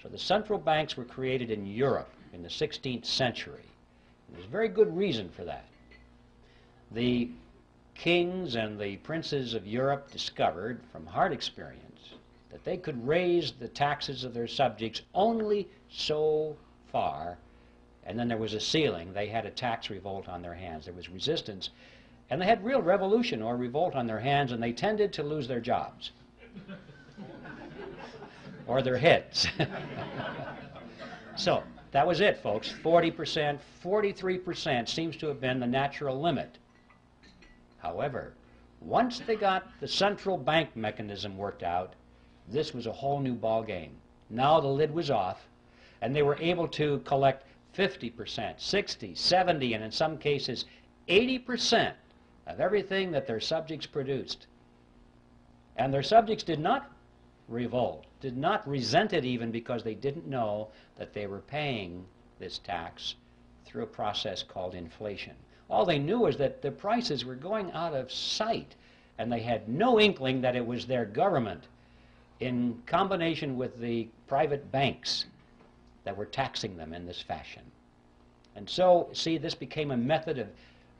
So the central banks were created in Europe in the 16th century. There's a very good reason for that. The kings and the princes of Europe discovered from hard experience that they could raise the taxes of their subjects only so far and then there was a ceiling. They had a tax revolt on their hands. There was resistance, and they had real revolution or revolt on their hands, and they tended to lose their jobs or their heads. So that was it, folks. 40%, 43% seems to have been the natural limit. However, once they got the central bank mechanism worked out, this was a whole new ball game. Now the lid was off, and they were able to collect 50%, 60, 70, and in some cases 80% of everything that their subjects produced. And their subjects did not revolt, did not resent it even, because they didn't know that they were paying this tax through a process called inflation. All they knew was that the prices were going out of sight, and they had no inkling that it was their government in combination with the private banks that were taxing them in this fashion. And so, see, this became a method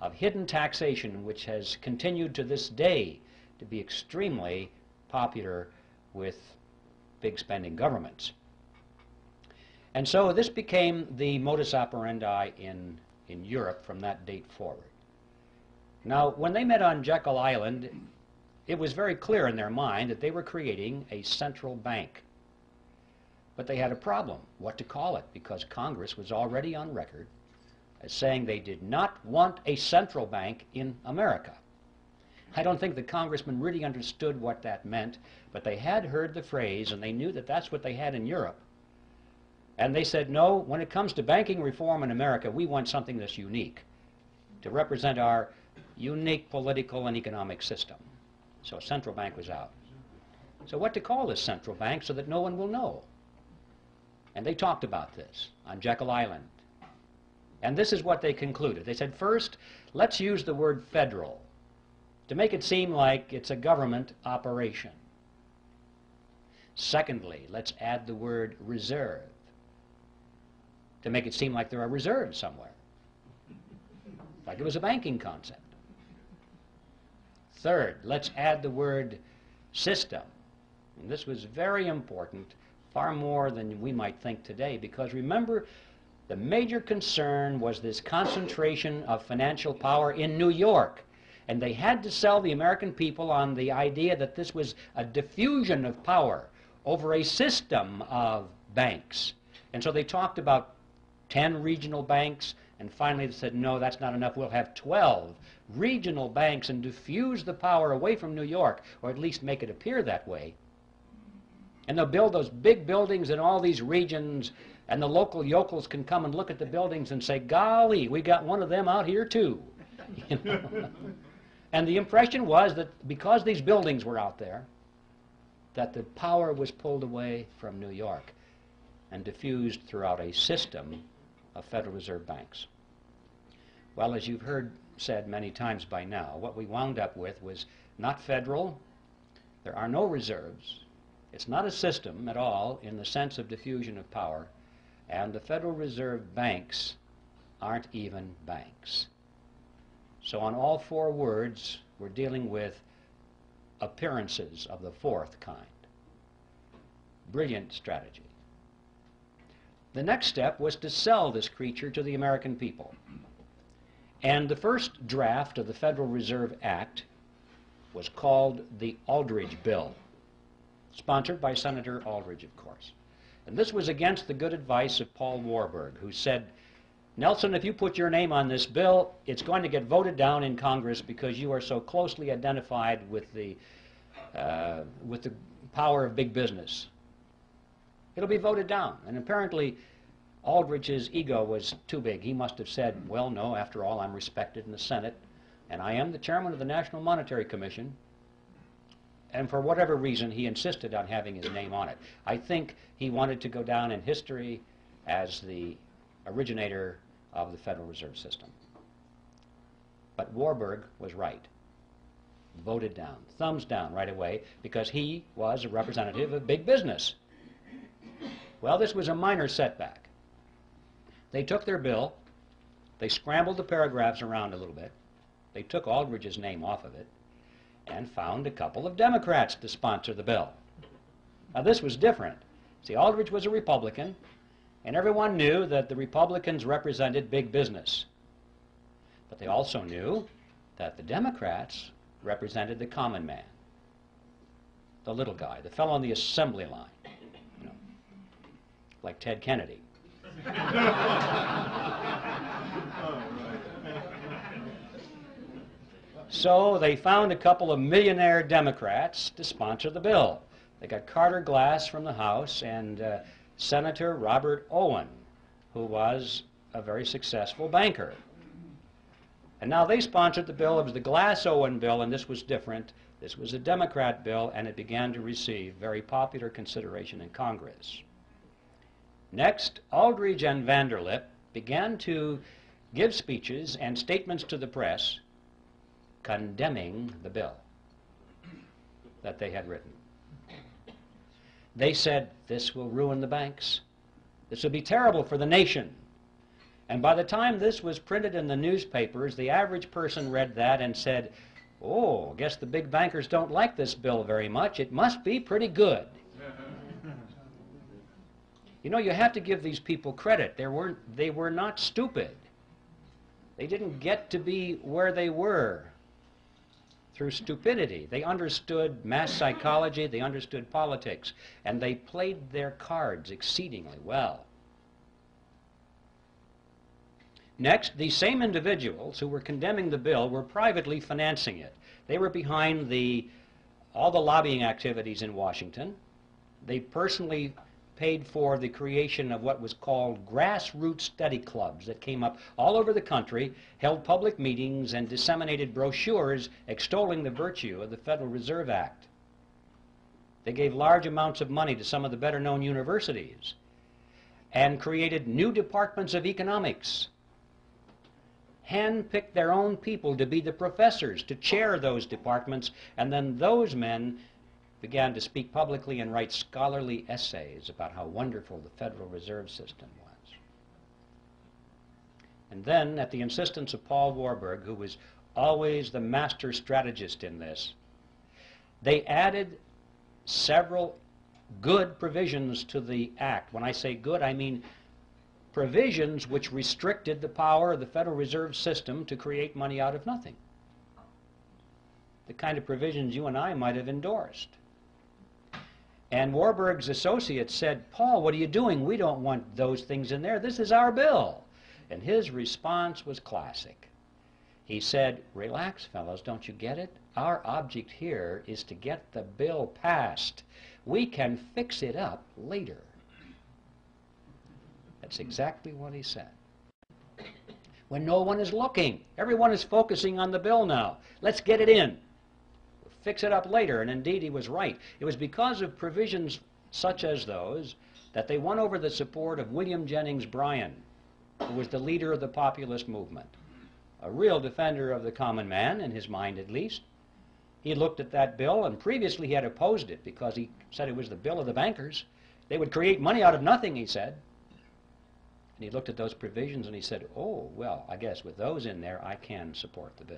of hidden taxation, which has continued to this day to be extremely popular with big spending governments. And so this became the modus operandi in Europe from that date forward. Now, when they met on Jekyll Island, it was very clear in their mind that they were creating a central bank. But they had a problem, what to call it, because Congress was already on record as saying they did not want a central bank in America. I don't think the congressmen really understood what that meant, but they had heard the phrase, and they knew that that's what they had in Europe. And they said, no, when it comes to banking reform in America, we want something that's unique to represent our unique political and economic system. So a central bank was out. So what to call this central bank so that no one will know? And they talked about this on Jekyll Island. And this is what they concluded. They said, first, let's use the word federal to make it seem like it's a government operation. Secondly, let's add the word reserve to make it seem like there are reserves somewhere, like it was a banking concept. Third, let's add the word system. And this was very important, far more than we might think today, because remember, the major concern was this concentration of financial power in New York. And they had to sell the American people on the idea that this was a diffusion of power over a system of banks. And so they talked about 10 regional banks, and finally they said, no, that's not enough. We'll have 12 regional banks and diffuse the power away from New York, or at least make it appear that way. And they'll build those big buildings in all these regions, and the local yokels can come and look at the buildings and say, golly, we got one of them out here too. You know? And the impression was that because these buildings were out there, that the power was pulled away from New York and diffused throughout a system of Federal Reserve banks. Well, as you've heard said many times by now, what we wound up with was not federal, there are no reserves, it's not a system at all in the sense of diffusion of power, and the Federal Reserve banks aren't even banks. So on all four words, we're dealing with appearances of the fourth kind. Brilliant strategy. The next step was to sell this creature to the American people. And the first draft of the Federal Reserve Act was called the Aldrich Bill, sponsored by Senator Aldrich, of course. And this was against the good advice of Paul Warburg, who said, Nelson, if you put your name on this bill, it's going to get voted down in Congress because you are so closely identified with the power of big business. It'll be voted down. And apparently, Aldrich's ego was too big. He must have said, well, no, after all, I'm respected in the Senate, and I am the chairman of the National Monetary Commission. And for whatever reason, he insisted on having his name on it. I think he wanted to go down in history as the originator of the Federal Reserve System. But Warburg was right. Voted down, thumbs down right away, because he was a representative of big business. Well, this was a minor setback. They took their bill, they scrambled the paragraphs around a little bit, they took Aldrich's name off of it, and found a couple of Democrats to sponsor the bill. Now, this was different. See, Aldrich was a Republican, And everyone knew that the Republicans represented big business. But they also knew that the Democrats represented the common man, the little guy, the fellow on the assembly line, you know, like Ted Kennedy. So they found a couple of millionaire Democrats to sponsor the bill. They got Carter Glass from the House and Senator Robert Owen, who was a very successful banker. And now they sponsored the bill. It was the Glass-Owen bill, and this was different. This was a Democrat bill, and it began to receive very popular consideration in Congress. Next, Aldrich and Vanderlip began to give speeches and statements to the press condemning the bill that they had written. They said, this will ruin the banks. This will be terrible for the nation. And by the time this was printed in the newspapers, the average person read that and said, oh, I guess the big bankers don't like this bill very much. It must be pretty good. You know, you have to give these people credit. They were not stupid. They didn't get to be where they were through stupidity. They understood mass psychology, they understood politics, and they played their cards exceedingly well. Next, these same individuals who were condemning the bill were privately financing it. They were behind all the lobbying activities in Washington. They personally paid for the creation of what was called grassroots study clubs that came up all over the country, held public meetings, and disseminated brochures extolling the virtue of the Federal Reserve Act. They gave large amounts of money to some of the better-known universities and created new departments of economics, handpicked their own people to be the professors, to chair those departments, and then those men began to speak publicly and write scholarly essays about how wonderful the Federal Reserve System was. And then, at the insistence of Paul Warburg, who was always the master strategist in this, they added several good provisions to the act. When I say good, I mean provisions which restricted the power of the Federal Reserve System to create money out of nothing. The kind of provisions you and I might have endorsed. And Warburg's associates said, Paul, what are you doing? We don't want those things in there. This is our bill. And his response was classic. He said, relax, fellows, don't you get it? Our object here is to get the bill passed. We can fix it up later. That's exactly what he said. When no one is looking, everyone is focusing on the bill now. Let's get it in. Fix it up later, and indeed he was right. It was because of provisions such as those that they won over the support of William Jennings Bryan, who was the leader of the populist movement, a real defender of the common man, in his mind at least. He looked at that bill, and previously he had opposed it because he said it was the bill of the bankers. They would create money out of nothing, he said. And he looked at those provisions and he said, oh, well, I guess with those in there, I can support the bill.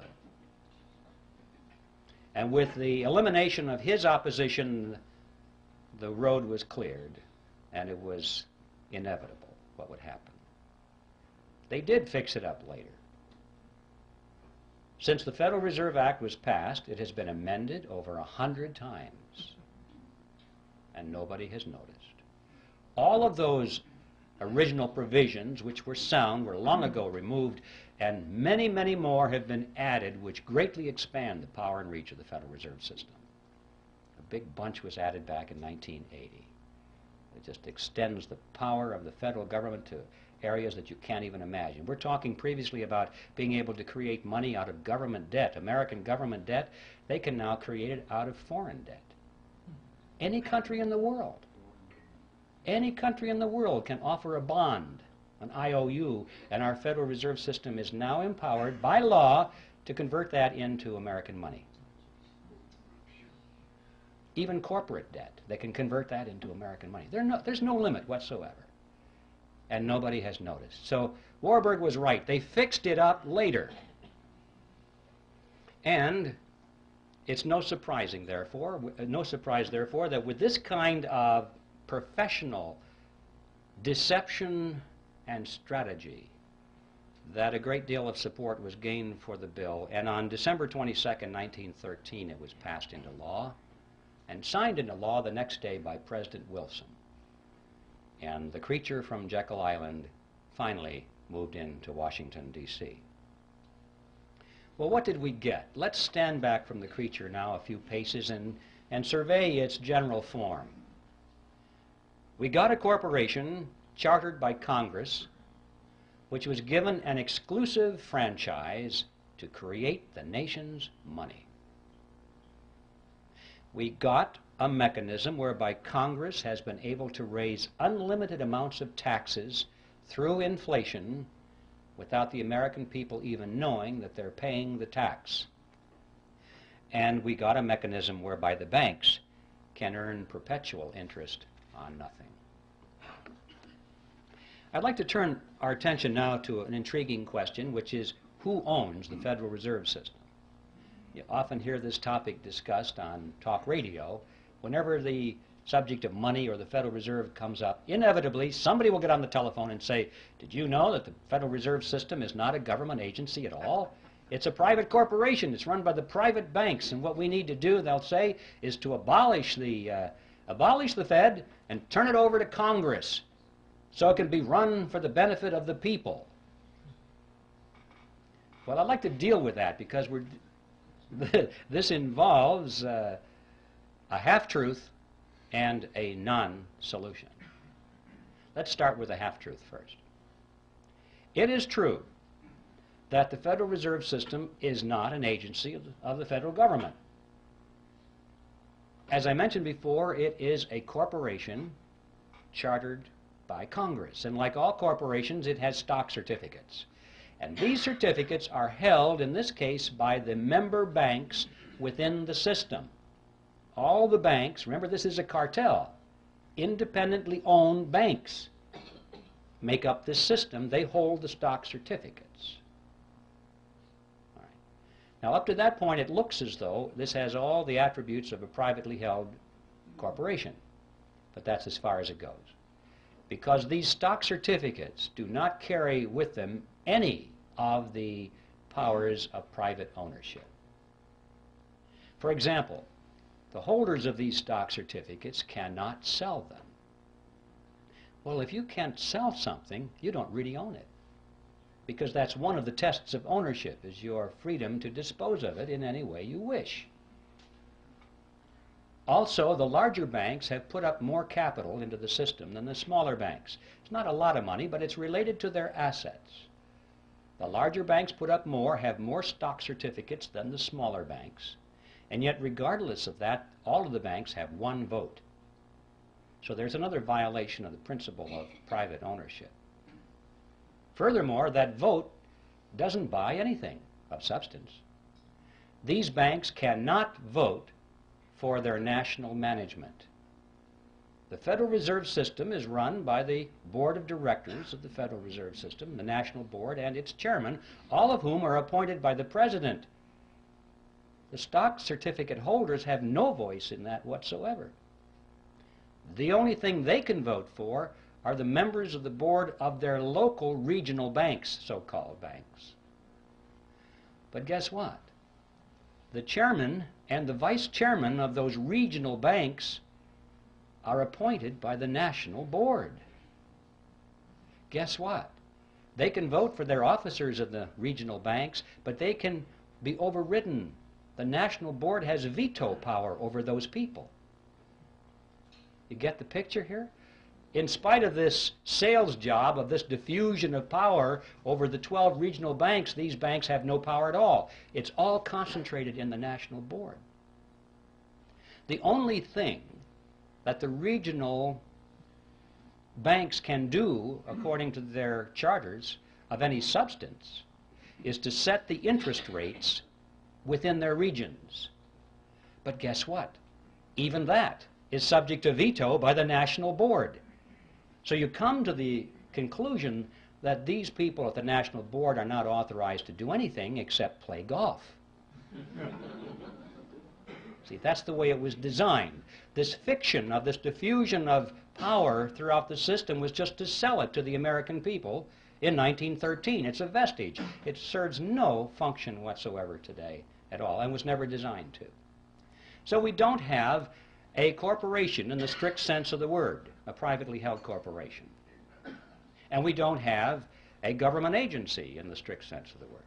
And with the elimination of his opposition, the road was cleared, and it was inevitable what would happen. They did fix it up later. Since the Federal Reserve Act was passed, it has been amended over 100 times, and nobody has noticed. All of those original provisions, which were sound, were long ago removed, and many, many more have been added, which greatly expand the power and reach of the Federal Reserve System. A big bunch was added back in 1980. It just extends the power of the federal government to areas that you can't even imagine. We're talking previously about being able to create money out of government debt, American government debt. They can now create it out of foreign debt. Any country in the world. Any country in the world can offer a bond, an IOU, and our Federal Reserve System is now empowered by law to convert that into American money. Even corporate debt, they can convert that into American money. There's no limit whatsoever. And nobody has noticed. So Warburg was right. They fixed it up later. And it's no surprise, therefore, that with this kind of professional deception and strategy that a great deal of support was gained for the bill, and on December 22nd, 1913, it was passed into law and signed into law the next day by President Wilson. And the creature from Jekyll Island finally moved into Washington, D.C. Well, what did we get? Let's stand back from the creature now a few paces and survey its general form. We got a corporation chartered by Congress, which was given an exclusive franchise to create the nation's money. We got a mechanism whereby Congress has been able to raise unlimited amounts of taxes through inflation without the American people even knowing that they're paying the tax. And we got a mechanism whereby the banks can earn perpetual interest on nothing. I'd like to turn our attention now to an intriguing question, which is who owns the Federal Reserve System? You often hear this topic discussed on talk radio. Whenever the subject of money or the Federal Reserve comes up, inevitably somebody will get on the telephone and say, did you know that the Federal Reserve System is not a government agency at all? It's a private corporation. It's run by the private banks, and what we need to do, they'll say, is to abolish the Fed and turn it over to Congress so it can be run for the benefit of the people. Well, I'd like to deal with that because this involves a half-truth and a non-solution. Let's start with a half-truth first. It is true that the Federal Reserve System is not an agency of the federal government. As I mentioned before, it is a corporation chartered by Congress, and like all corporations, it has stock certificates. And these certificates are held, in this case, by the member banks within the system. All the banks, remember this is a cartel, independently owned banks make up this system. They hold the stock certificates. All right. Now up to that point it looks as though this has all the attributes of a privately held corporation, but that's as far as it goes. Because these stock certificates do not carry with them any of the powers of private ownership. For example, the holders of these stock certificates cannot sell them. Well, if you can't sell something, you don't really own it, because that's one of the tests of ownership, is your freedom to dispose of it in any way you wish. Also, the larger banks have put up more capital into the system than the smaller banks. It's not a lot of money, but it's related to their assets. The larger banks put up more, have more stock certificates than the smaller banks, and yet regardless of that, all of the banks have one vote. So there's another violation of the principle of private ownership. Furthermore, that vote doesn't buy anything of substance. These banks cannot vote for their national management. The Federal Reserve System is run by the Board of Directors of the Federal Reserve System, the National Board, and its chairman, all of whom are appointed by the President. The stock certificate holders have no voice in that whatsoever. The only thing they can vote for are the members of the board of their local regional banks, so-called banks. But guess what? The chairman and the vice chairman of those regional banks are appointed by the national board. Guess what? They can vote for their officers of the regional banks, but they can be overridden. The national board has veto power over those people. You get the picture here? In spite of this sales job, of this diffusion of power over the 12 regional banks, these banks have no power at all. It's all concentrated in the national board. The only thing that the regional banks can do, according to their charters, of any substance, is to set the interest rates within their regions. But guess what? Even that is subject to veto by the national board. So you come to the conclusion that these people at the national board are not authorized to do anything except play golf. See, that's the way it was designed. This fiction of this diffusion of power throughout the system was just to sell it to the American people in 1913. It's a vestige. It serves no function whatsoever today at all and was never designed to. So we don't have a corporation in the strict sense of the word, a privately held corporation. And we don't have a government agency in the strict sense of the word.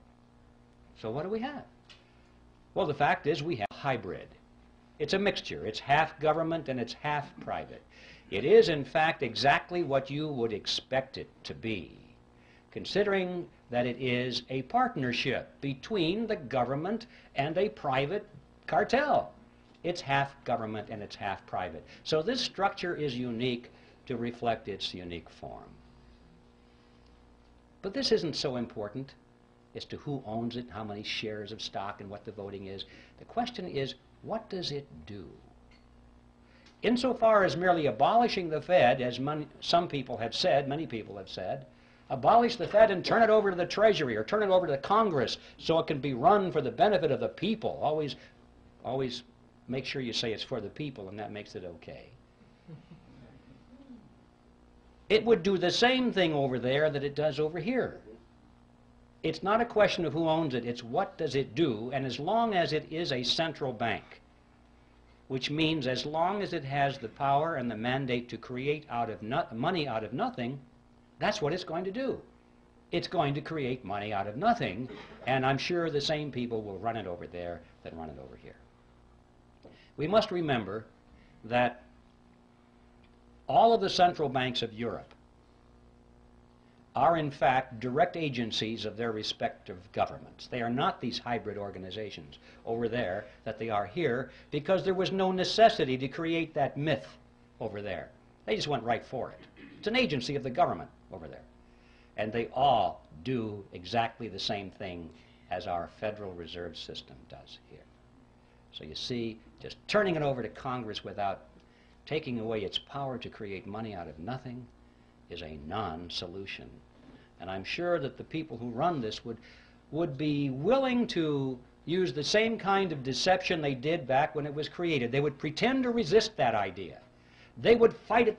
So what do we have? Well, the fact is we have a hybrid. It's a mixture. It's half government and it's half private. It is, in fact, exactly what you would expect it to be, considering that it is a partnership between the government and a private cartel. It's half government and it's half private. So this structure is unique to reflect its unique form. But this isn't so important as to who owns it, how many shares of stock, and what the voting is. The question is, what does it do? Insofar as merely abolishing the Fed, as some people have said, many people have said, abolish the Fed and turn it over to the Treasury or turn it over to the Congress so it can be run for the benefit of the people. Always make sure you say it's for the people, and that makes it okay. It would do the same thing over there that it does over here. It's not a question of who owns it, it's what does it do, and as long as it is a central bank, which means as long as it has the power and the mandate to create money out of nothing, that's what it's going to do. It's going to create money out of nothing, and I'm sure the same people will run it over there that run it over here. We must remember that all of the central banks of Europe are in fact direct agencies of their respective governments. They are not these hybrid organizations over there that they are here, because there was no necessity to create that myth over there. They just went right for it. It's an agency of the government over there. And they all do exactly the same thing as our Federal Reserve System does here. So you see, just turning it over to Congress without taking away its power to create money out of nothing is a non-solution. And I'm sure that the people who run this would be willing to use the same kind of deception they did back when it was created. They would pretend to resist that idea. They would fight it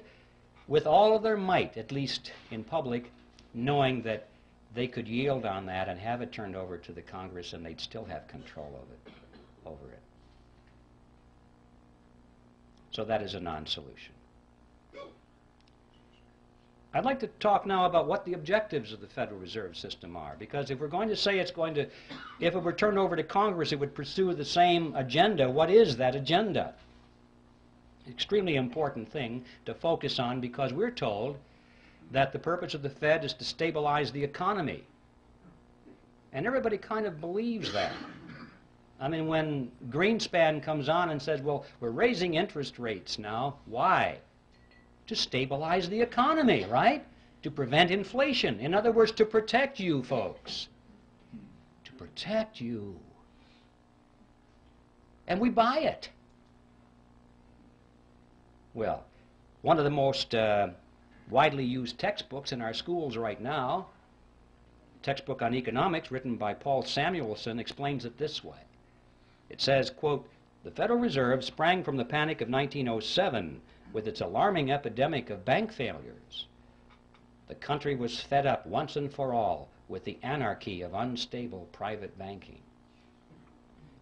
with all of their might, at least in public, knowing that they could yield on that and have it turned over to the Congress and they'd still have control of it, over it. So that is a non-solution. I'd like to talk now about what the objectives of the Federal Reserve System are, because if we're going to say it's going to, if it were turned over to Congress, it would pursue the same agenda. What is that agenda? Extremely important thing to focus on, because we're told that the purpose of the Fed is to stabilize the economy. And everybody kind of believes that. I mean, when Greenspan comes on and says, well, we're raising interest rates now, why? To stabilize the economy, right? To prevent inflation. In other words, to protect you folks. To protect you. And we buy it. Well, one of the most widely used textbooks in our schools right now, textbook on economics written by Paul Samuelson, explains it this way. It says, quote, the Federal Reserve sprang from the panic of 1907 with its alarming epidemic of bank failures. The country was fed up once and for all with the anarchy of unstable private banking.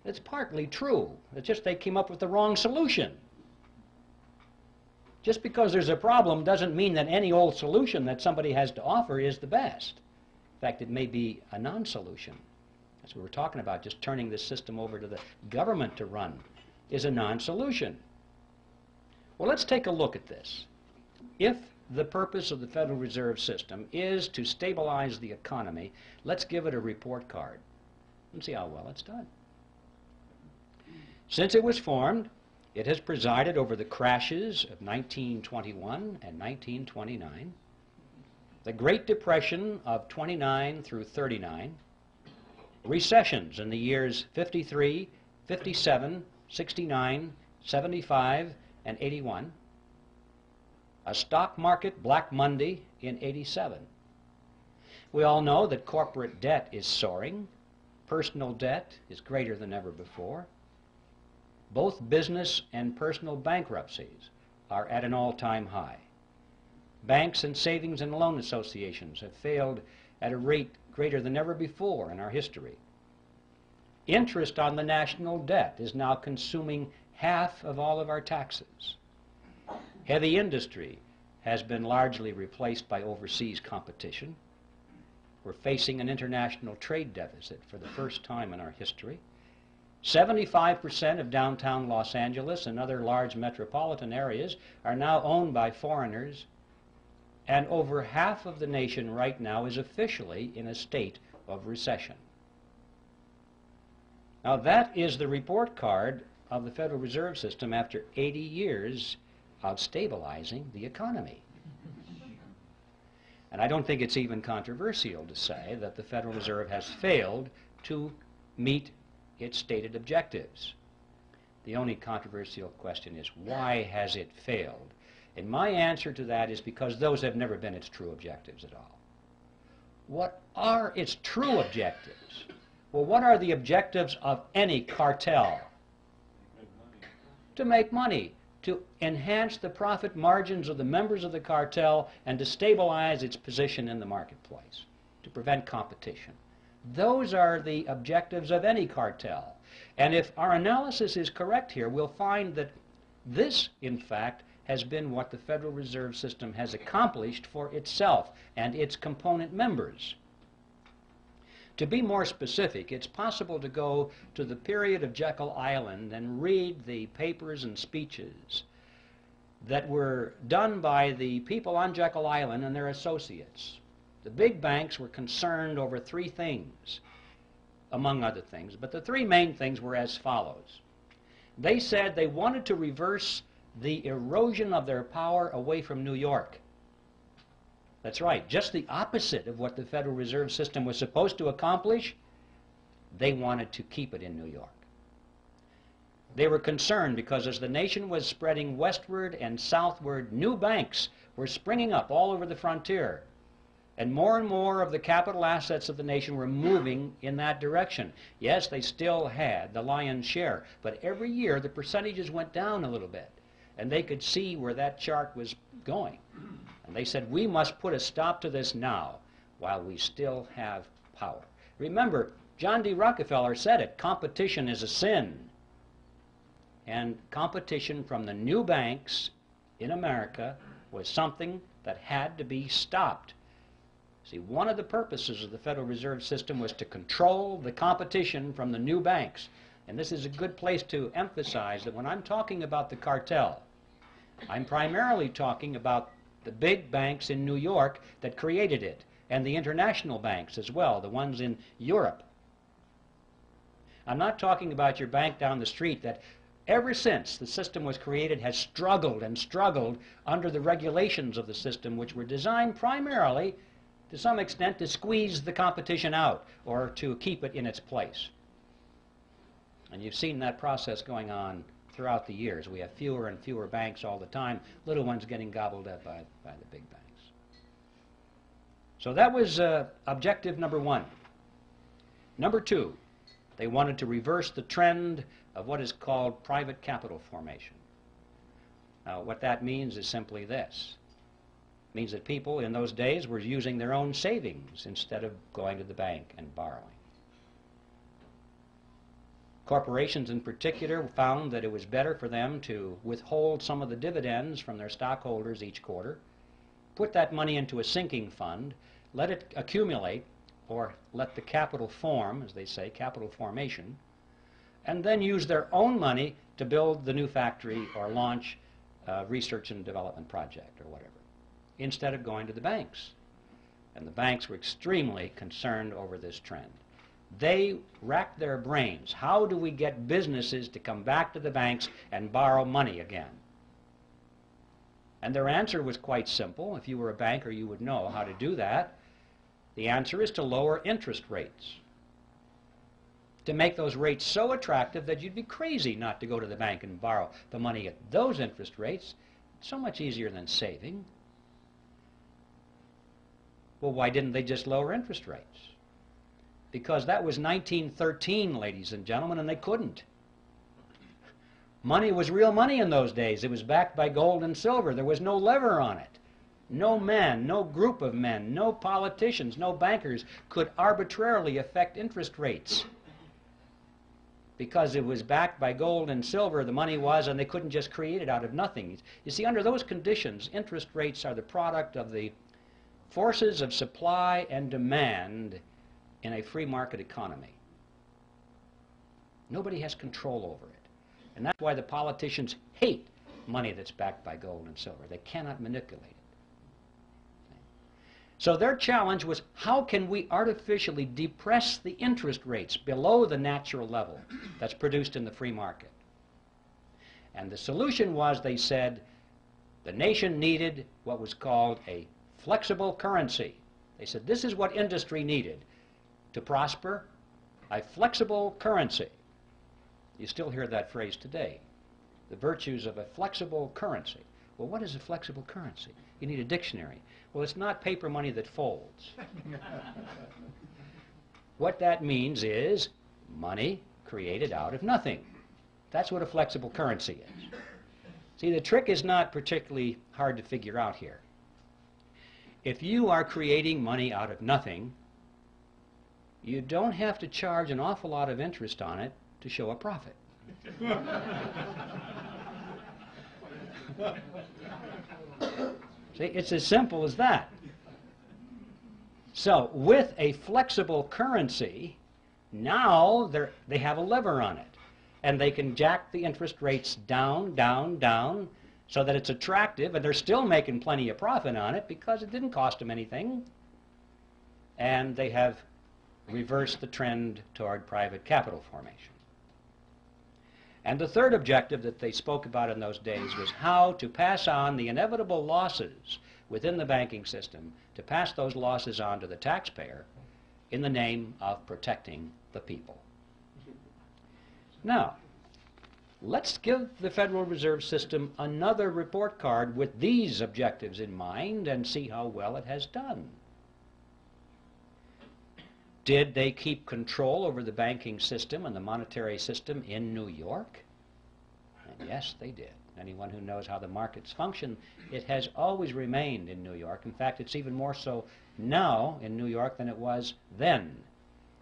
It's partly true. It's just they came up with the wrong solution. Just because there's a problem doesn't mean that any old solution that somebody has to offer is the best. In fact, it may be a non-solution. As we were talking about, just turning this system over to the government to run is a non-solution. Well, let's take a look at this. If the purpose of the Federal Reserve System is to stabilize the economy, let's give it a report card and see how well it's done. Since it was formed, it has presided over the crashes of 1921 and 1929, the Great Depression of 29 through 39, recessions in the years 53, 57, 69, 75, and 81, a stock market Black Monday in 87. We all know that corporate debt is soaring, personal debt is greater than ever before. Both business and personal bankruptcies are at an all-time high. Banks and savings and loan associations have failed at a rate greater than ever before in our history. Interest on the national debt is now consuming half of all of our taxes. Heavy industry has been largely replaced by overseas competition. We're facing an international trade deficit for the first time in our history. 75% of downtown Los Angeles and other large metropolitan areas are now owned by foreigners, and over half of the nation right now is officially in a state of recession. Now that is the report card of the Federal Reserve System after 80 years of stabilizing the economy. And I don't think it's even controversial to say that the Federal Reserve has failed to meet its stated objectives. The only controversial question is, why has it failed? And my answer to that is because those have never been its true objectives at all. What are its true objectives? Well, what are the objectives of any cartel? To make money, to enhance the profit margins of the members of the cartel, and to stabilize its position in the marketplace, to prevent competition. Those are the objectives of any cartel. And if our analysis is correct here, we'll find that this, in fact, has been what the Federal Reserve System has accomplished for itself and its component members. To be more specific, it's possible to go to the period of Jekyll Island and read the papers and speeches that were done by the people on Jekyll Island and their associates. The big banks were concerned over three things, among other things, but the three main things were as follows. They said they wanted to reverse the erosion of their power away from New York. That's right, just the opposite of what the Federal Reserve System was supposed to accomplish. They wanted to keep it in New York. They were concerned because as the nation was spreading westward and southward, new banks were springing up all over the frontier. And more of the capital assets of the nation were moving in that direction. Yes, they still had the lion's share, but every year the percentages went down a little bit. And they could see where that chart was going. And they said, we must put a stop to this now while we still have power. Remember, John D. Rockefeller said it, competition is a sin. And competition from the new banks in America was something that had to be stopped. See, one of the purposes of the Federal Reserve System was to control the competition from the new banks. And this is a good place to emphasize that when I'm talking about the cartel, I'm primarily talking about the big banks in New York that created it, and the international banks as well, the ones in Europe. I'm not talking about your bank down the street that ever since the system was created has struggled and struggled under the regulations of the system, which were designed primarily, to some extent, to squeeze the competition out or to keep it in its place. And you've seen that process going on throughout the years. We have fewer and fewer banks all the time, little ones getting gobbled up by the big banks. So that was objective number one. Number two, they wanted to reverse the trend of what is called private capital formation. Now, what that means is simply this. It means that people in those days were using their own savings instead of going to the bank and borrowing. Corporations in particular found that it was better for them to withhold some of the dividends from their stockholders each quarter, put that money into a sinking fund, let it accumulate, or let the capital form, as they say, capital formation, and then use their own money to build the new factory or launch a research and development project or whatever, instead of going to the banks. And the banks were extremely concerned over this trend. They racked their brains. How do we get businesses to come back to the banks and borrow money again? And their answer was quite simple. If you were a banker, you would know how to do that. The answer is to lower interest rates, to make those rates so attractive that you'd be crazy not to go to the bank and borrow the money at those interest rates. It's so much easier than saving. Well, why didn't they just lower interest rates? Because that was 1913, ladies and gentlemen, and they couldn't. Money was real money in those days. It was backed by gold and silver. There was no lever on it. No man, no group of men, no politicians, no bankers could arbitrarily affect interest rates. Because it was backed by gold and silver, the money was, and they couldn't just create it out of nothing. You see, under those conditions, interest rates are the product of the forces of supply and demand in a free market economy. Nobody has control over it. And that's why the politicians hate money that's backed by gold and silver. They cannot manipulate it. So their challenge was, how can we artificially depress the interest rates below the natural level that's produced in the free market? And the solution was, they said, the nation needed what was called a flexible currency. They said this is what industry needed to prosper, a flexible currency. You still hear that phrase today, the virtues of a flexible currency. Well, what is a flexible currency? You need a dictionary. Well, it's not paper money that folds. What that means is money created out of nothing. That's what a flexible currency is. See, the trick is not particularly hard to figure out here. If you are creating money out of nothing, you don't have to charge an awful lot of interest on it to show a profit. See, it's as simple as that. So, with a flexible currency, now they have a lever on it. And they can jack the interest rates down, down, down, so that it's attractive, and they're still making plenty of profit on it because it didn't cost them anything. And they have reversed the trend toward private capital formation. And the third objective that they spoke about in those days was how to pass on the inevitable losses within the banking system, to pass those losses on to the taxpayer in the name of protecting the people. Now, let's give the Federal Reserve System another report card with these objectives in mind and see how well it has done. Did they keep control over the banking system and the monetary system in New York? And yes, they did. Anyone who knows how the markets function, it has always remained in New York. In fact, it's even more so now in New York than it was then.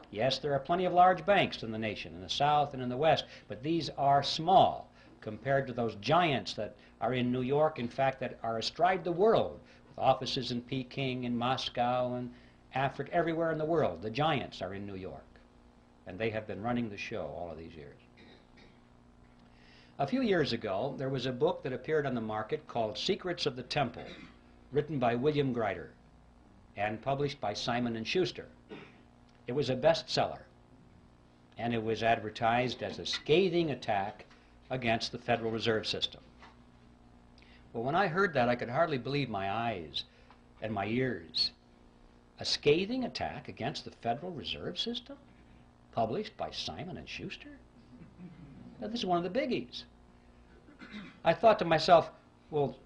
Yes, there are plenty of large banks in the nation, in the South and in the West, but these are small compared to those giants that are in New York, in fact, that are astride the world, with offices in Peking and Moscow and Africa, everywhere in the world. The giants are in New York, and they have been running the show all of these years. A few years ago, there was a book that appeared on the market called Secrets of the Temple, written by William Grider and published by Simon & Schuster. It was a bestseller, and it was advertised as a scathing attack against the Federal Reserve System. Well, when I heard that, I could hardly believe my eyes and my ears. A scathing attack against the Federal Reserve System, published by Simon & Schuster? Now, this is one of the biggies. I thought to myself, well,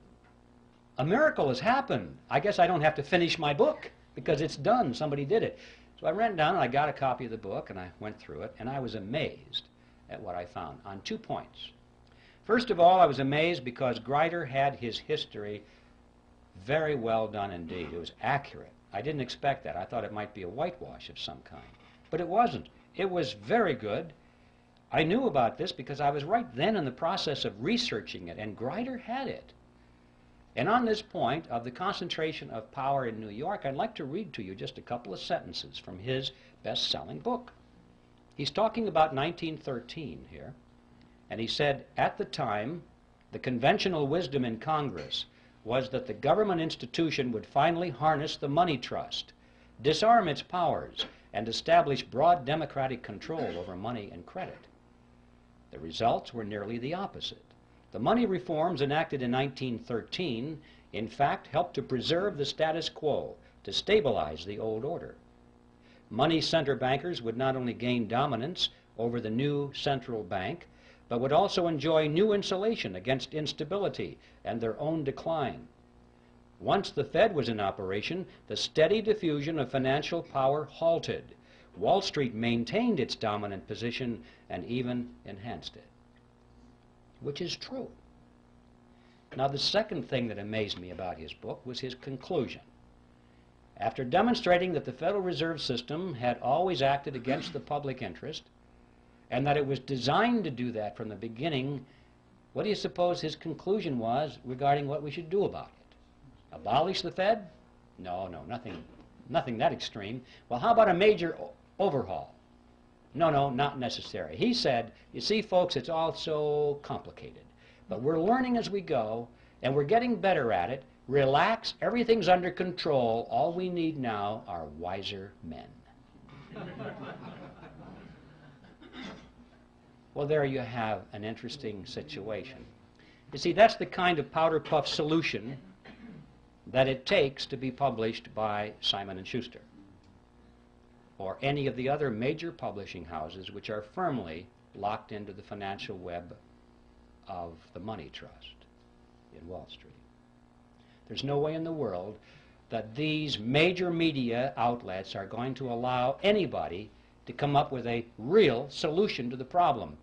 a miracle has happened. I guess I don't have to finish my book because it's done. Somebody did it. So I ran down and I got a copy of the book and I went through it, and I was amazed at what I found on 2 points. First of all, I was amazed because Grider had his history very well done indeed. It was accurate. I didn't expect that. I thought it might be a whitewash of some kind. But it wasn't. It was very good. I knew about this because I was right then in the process of researching it, and Grider had it. And on this point of the concentration of power in New York, I'd like to read to you just a couple of sentences from his best-selling book. He's talking about 1913 here, and he said, at the time, the conventional wisdom in Congress was that the government institution would finally harness the money trust, disarm its powers, and establish broad democratic control over money and credit. The results were nearly the opposite. The money reforms enacted in 1913, in fact, helped to preserve the status quo, to stabilize the old order. Money center bankers would not only gain dominance over the new central bank, but would also enjoy new insulation against instability and their own decline. Once the Fed was in operation, the steady diffusion of financial power halted. Wall Street maintained its dominant position and even enhanced it. Which is true. Now, the second thing that amazed me about his book was his conclusion. After demonstrating that the Federal Reserve System had always acted against the public interest, and that it was designed to do that from the beginning, what do you suppose his conclusion was regarding what we should do about it? Abolish the Fed? No, nothing that extreme. Well, how about a major overhaul? No, not necessary. He said, you see, folks, it's all so complicated. But we're learning as we go, and we're getting better at it. Relax, everything's under control. All we need now are wiser men. Well, there you have an interesting situation. You see, that's the kind of powder puff solution that it takes to be published by Simon & Schuster or any of the other major publishing houses which are firmly locked into the financial web of the money trust in Wall Street. There's no way in the world that these major media outlets are going to allow anybody to come up with a real solution to the problem.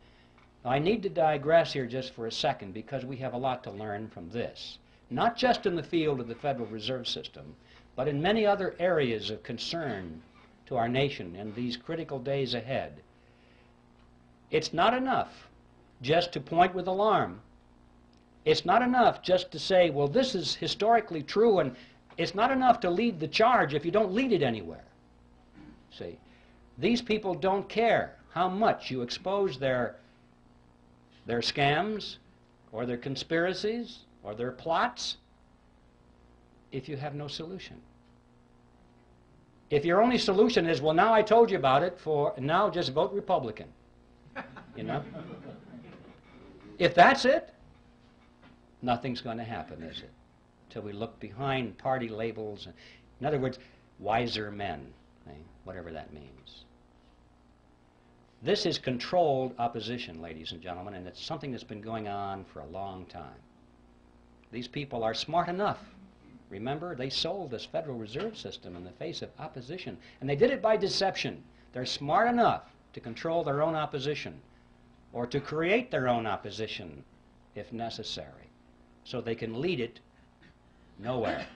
Now, I need to digress here just for a second because we have a lot to learn from this, not just in the field of the Federal Reserve System, but in many other areas of concern to our nation in these critical days ahead. It's not enough just to point with alarm. It's not enough just to say, well, this is historically true, and it's not enough to lead the charge if you don't lead it anywhere. See, these people don't care how much you expose their scams or their conspiracies or their plots if you have no solution. If your only solution is, well, now I told you about it, now just vote Republican, you know? If that's it, nothing's going to happen, is it? Till we look behind party labels. In other words, wiser men, whatever that means. This is controlled opposition, ladies and gentlemen, and it's something that's been going on for a long time. These people are smart enough. Remember, they sold this Federal Reserve System in the face of opposition, and they did it by deception. They're smart enough to control their own opposition or to create their own opposition if necessary, so they can lead it nowhere.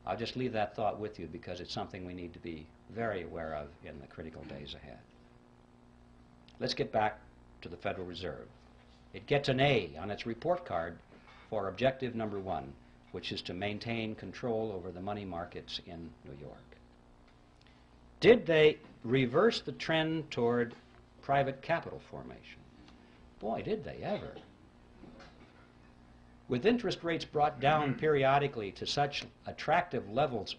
I'll just leave that thought with you because it's something we need to be very aware of in the critical days ahead. Let's get back to the Federal Reserve. It gets an A on its report card for objective number 1, which is to maintain control over the money markets in New York. Did they reverse the trend toward private capital formation? Boy, did they ever. With interest rates brought down periodically to such attractive levels,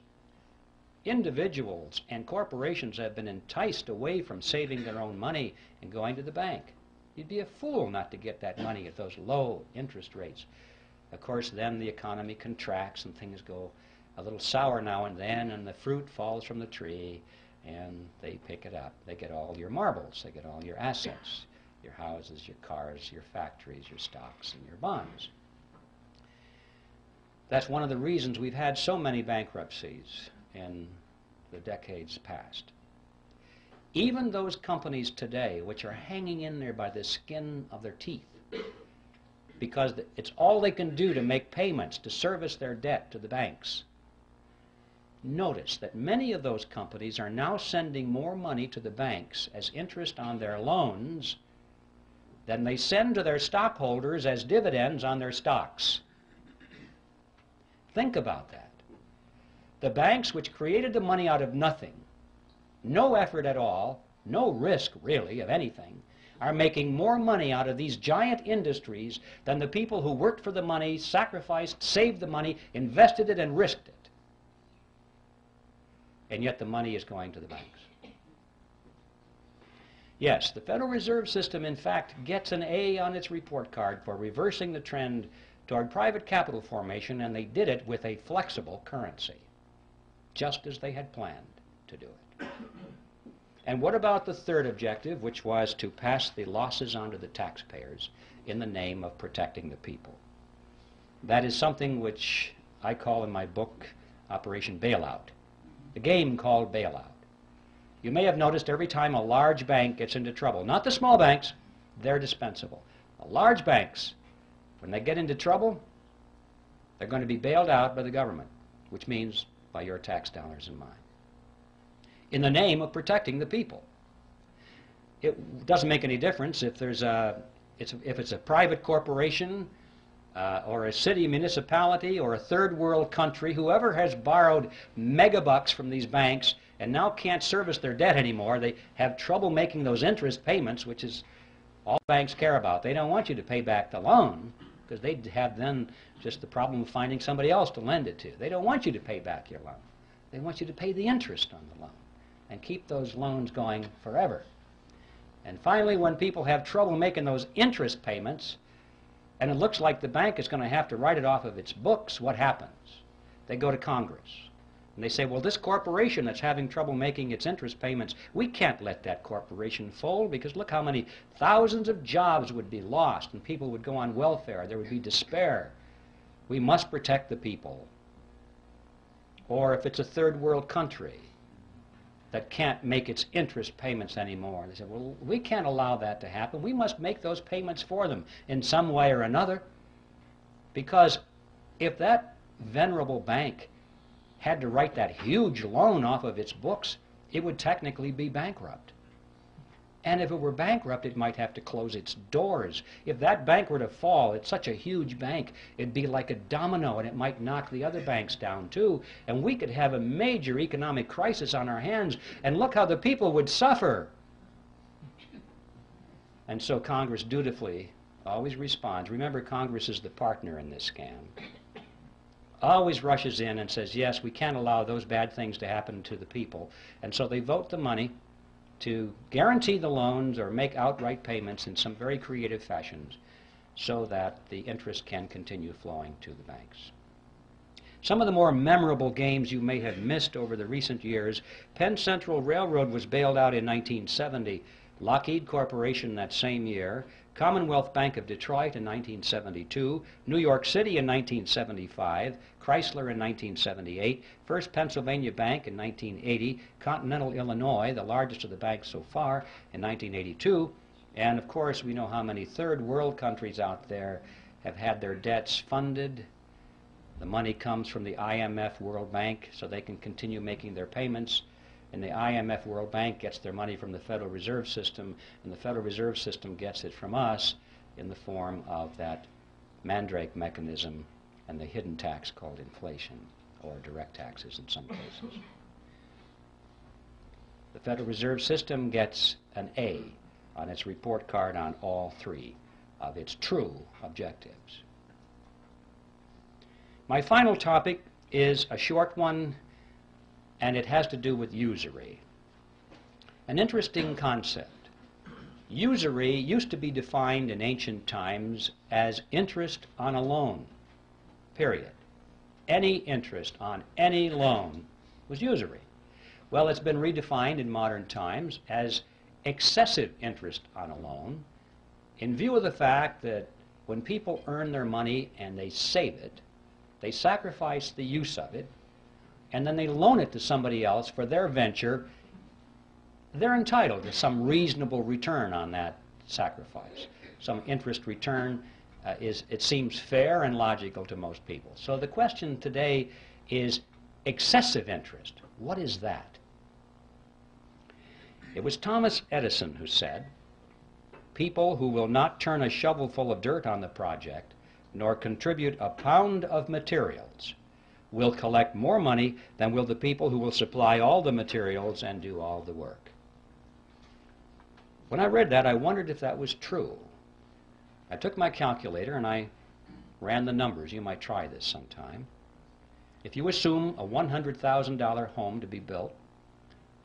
individuals and corporations have been enticed away from saving their own money and going to the bank. You'd be a fool not to get that money at those low interest rates. Of course, then the economy contracts and things go a little sour now and then, and the fruit falls from the tree, and they pick it up. They get all your marbles. They get all your assets, your houses, your cars, your factories, your stocks, and your bonds. That's one of the reasons we've had so many bankruptcies in the decades past. Even those companies today which are hanging in there by the skin of their teeth because it's all they can do to make payments to service their debt to the banks. Notice that many of those companies are now sending more money to the banks as interest on their loans than they send to their stockholders as dividends on their stocks. Think about that. The banks which created the money out of nothing, no effort at all, no risk really of anything, are making more money out of these giant industries than the people who worked for the money, sacrificed, saved the money, invested it, and risked it. And yet the money is going to the banks. Yes, the Federal Reserve System, in fact, gets an A on its report card for reversing the trend toward private capital formation, and they did it with a flexible currency, just as they had planned to do it. And what about the third objective, which was to pass the losses on to the taxpayers in the name of protecting the people? That is something which I call in my book Operation Bailout, the game called bailout. You may have noticed every time a large bank gets into trouble, not the small banks, they're dispensable. The large banks When they get into trouble, they're going to be bailed out by the government, which means by your tax dollars and mine, in the name of protecting the people. It doesn't make any difference if there's if it's a private corporation or a city municipality or a third world country. Whoever has borrowed megabucks from these banks and now can't service their debt anymore, they have trouble making those interest payments, which is all banks care about. They don't want you to pay back the loan, because they'd have then just the problem of finding somebody else to lend it to. They don't want you to pay back your loan. They want you to pay the interest on the loan and keep those loans going forever. And finally, when people have trouble making those interest payments, and it looks like the bank is going to have to write it off of its books, what happens? They go to Congress. And they say, well, this corporation that's having trouble making its interest payments, we can't let that corporation fold, because look how many thousands of jobs would be lost and people would go on welfare. There would be despair. We must protect the people. Or if it's a third world country that can't make its interest payments anymore, they say, well, we can't allow that to happen. We must make those payments for them in some way or another, because if that venerable bank had to write that huge loan off of its books, it would technically be bankrupt. And if it were bankrupt, it might have to close its doors. If that bank were to fall, it's such a huge bank, it'd be like a domino, and it might knock the other banks down too, and we could have a major economic crisis on our hands, and look how the people would suffer. And so Congress dutifully always responds. Remember, Congress is the partner in this scam. Always rushes in and says, yes, we can't allow those bad things to happen to the people. And so they vote the money to guarantee the loans or make outright payments in some very creative fashions so that the interest can continue flowing to the banks. Some of the more memorable games you may have missed over the recent years: Penn Central Railroad was bailed out in 1970, Lockheed Corporation that same year, Commonwealth Bank of Detroit in 1972, New York City in 1975, Chrysler in 1978, First Pennsylvania Bank in 1980, Continental Illinois, the largest of the banks so far, in 1982, and of course we know how many third world countries out there have had their debts funded. The money comes from the IMF World Bank so they can continue making their payments. And the IMF World Bank gets their money from the Federal Reserve System, and the Federal Reserve System gets it from us in the form of that mandrake mechanism and the hidden tax called inflation, or direct taxes in some cases. The Federal Reserve System gets an A on its report card on all three of its true objectives. My final topic is a short one, and it has to do with usury. An interesting concept. Usury used to be defined in ancient times as interest on a loan, period. Any interest on any loan was usury. Well, it's been redefined in modern times as excessive interest on a loan, in view of the fact that when people earn their money and they save it, they sacrifice the use of it, and then they loan it to somebody else for their venture. They're entitled to some reasonable return on that sacrifice. Some interest return it seems fair and logical to most people. So the question today is excessive interest. What is that? It was Thomas Edison who said, "People who will not turn a shovelful of dirt on the project, nor contribute a pound of materials, will collect more money than will the people who will supply all the materials and do all the work." When I read that, I wondered if that was true. I took my calculator and I ran the numbers. You might try this sometime. If you assume a $100,000 home to be built,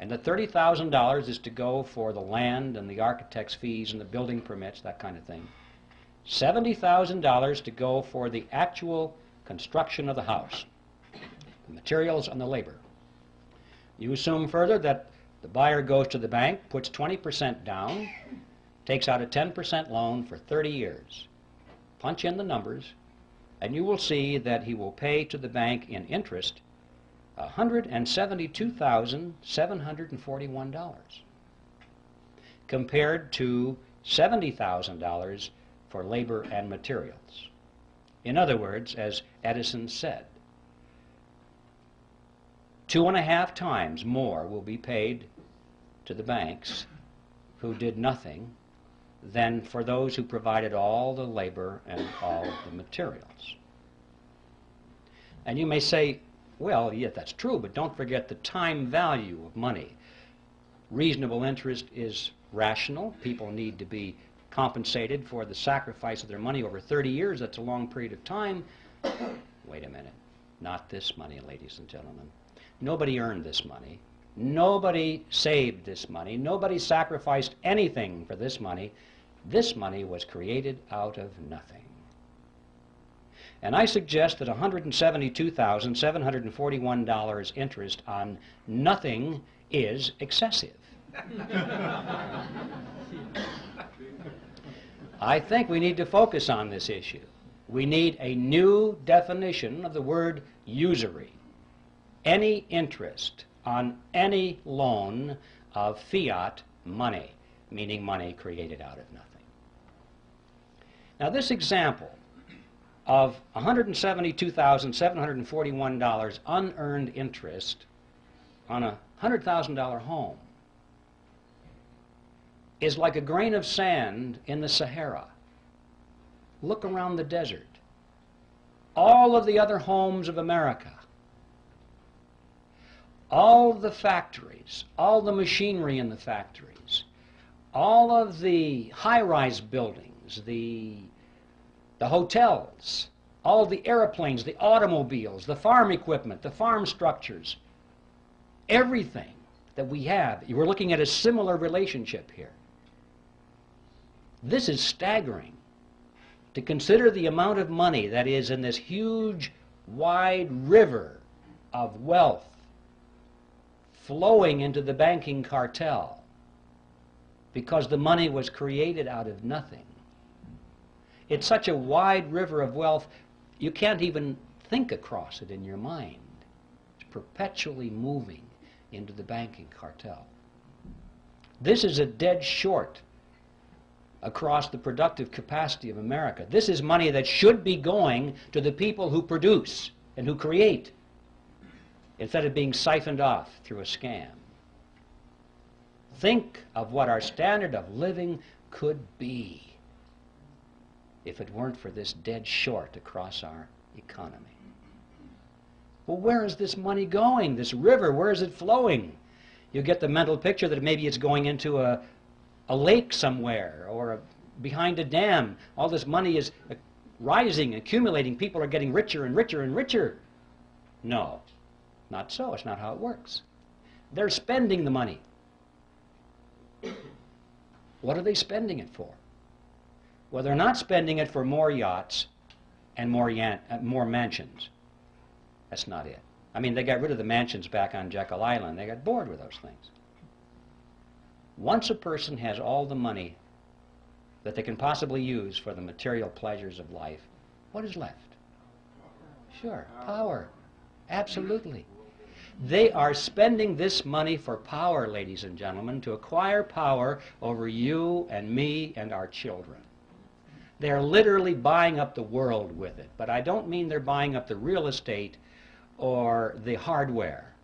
and the $30,000 is to go for the land and the architect's fees and the building permits, that kind of thing, $70,000 to go for the actual construction of the house, the materials and the labor. You assume further that the buyer goes to the bank, puts 20% down, takes out a 10% loan for 30 years. Punch in the numbers, and you will see that he will pay to the bank in interest $172,741, compared to $70,000 for labor and materials. In other words, as Edison said, 2.5 times more will be paid to the banks who did nothing than for those who provided all the labor and all the materials. And you may say, well, yeah, that's true, but don't forget the time value of money. Reasonable interest is rational. People need to be compensated for the sacrifice of their money over 30 years. That's a long period of time. Wait a minute. Not this money, ladies and gentlemen. Nobody earned this money. Nobody saved this money. Nobody sacrificed anything for this money. This money was created out of nothing. And I suggest that $172,741 interest on nothing is excessive. I think we need to focus on this issue. We need a new definition of the word usury. Any interest on any loan of fiat money, meaning money created out of nothing. Now this example of $172,741 unearned interest on a $100,000 home is like a grain of sand in the Sahara. Look around the desert. All of the other homes of America, all the factories, all the machinery in the factories, all of the high-rise buildings, the hotels, all the airplanes, the automobiles, the farm equipment, the farm structures, everything that we have, we're looking at a similar relationship here. This is staggering. To consider the amount of money that is in this huge, wide river of wealth flowing into the banking cartel because the money was created out of nothing. It's such a wide river of wealth, you can't even think across it in your mind. It's perpetually moving into the banking cartel. This is a dead short across the productive capacity of America. This is money that should be going to the people who produce and who create, instead of being siphoned off through a scam. Think of what our standard of living could be if it weren't for this dead short across our economy. Well, where is this money going? This river, where is it flowing? You get the mental picture that maybe it's going into a lake somewhere or behind a dam. All this money is rising, accumulating. People are getting richer and richer and richer. No, not so. It's not how it works. They're spending the money. What are they spending it for? Well, they're not spending it for more yachts and more mansions. That's not it. I mean, they got rid of the mansions back on Jekyll Island. They got bored with those things. Once a person has all the money that they can possibly use for the material pleasures of life, what is left? Sure, power. Absolutely. They are spending this money for power, ladies and gentlemen, to acquire power over you and me and our children. They're literally buying up the world with it. But I don't mean they're buying up the real estate or the hardware.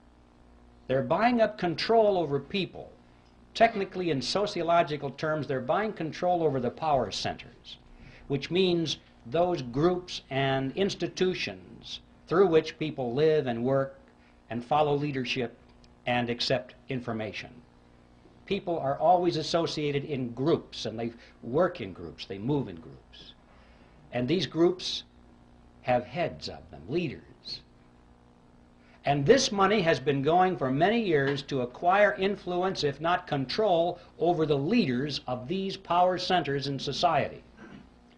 They're buying up control over people. Technically, in sociological terms, they're buying control over the power centers, which means those groups and institutions through which people live and work and follow leadership and accept information. People are always associated in groups, and they work in groups, they move in groups. And these groups have heads of them, leaders. And this money has been going for many years to acquire influence, if not control, over the leaders of these power centers in society.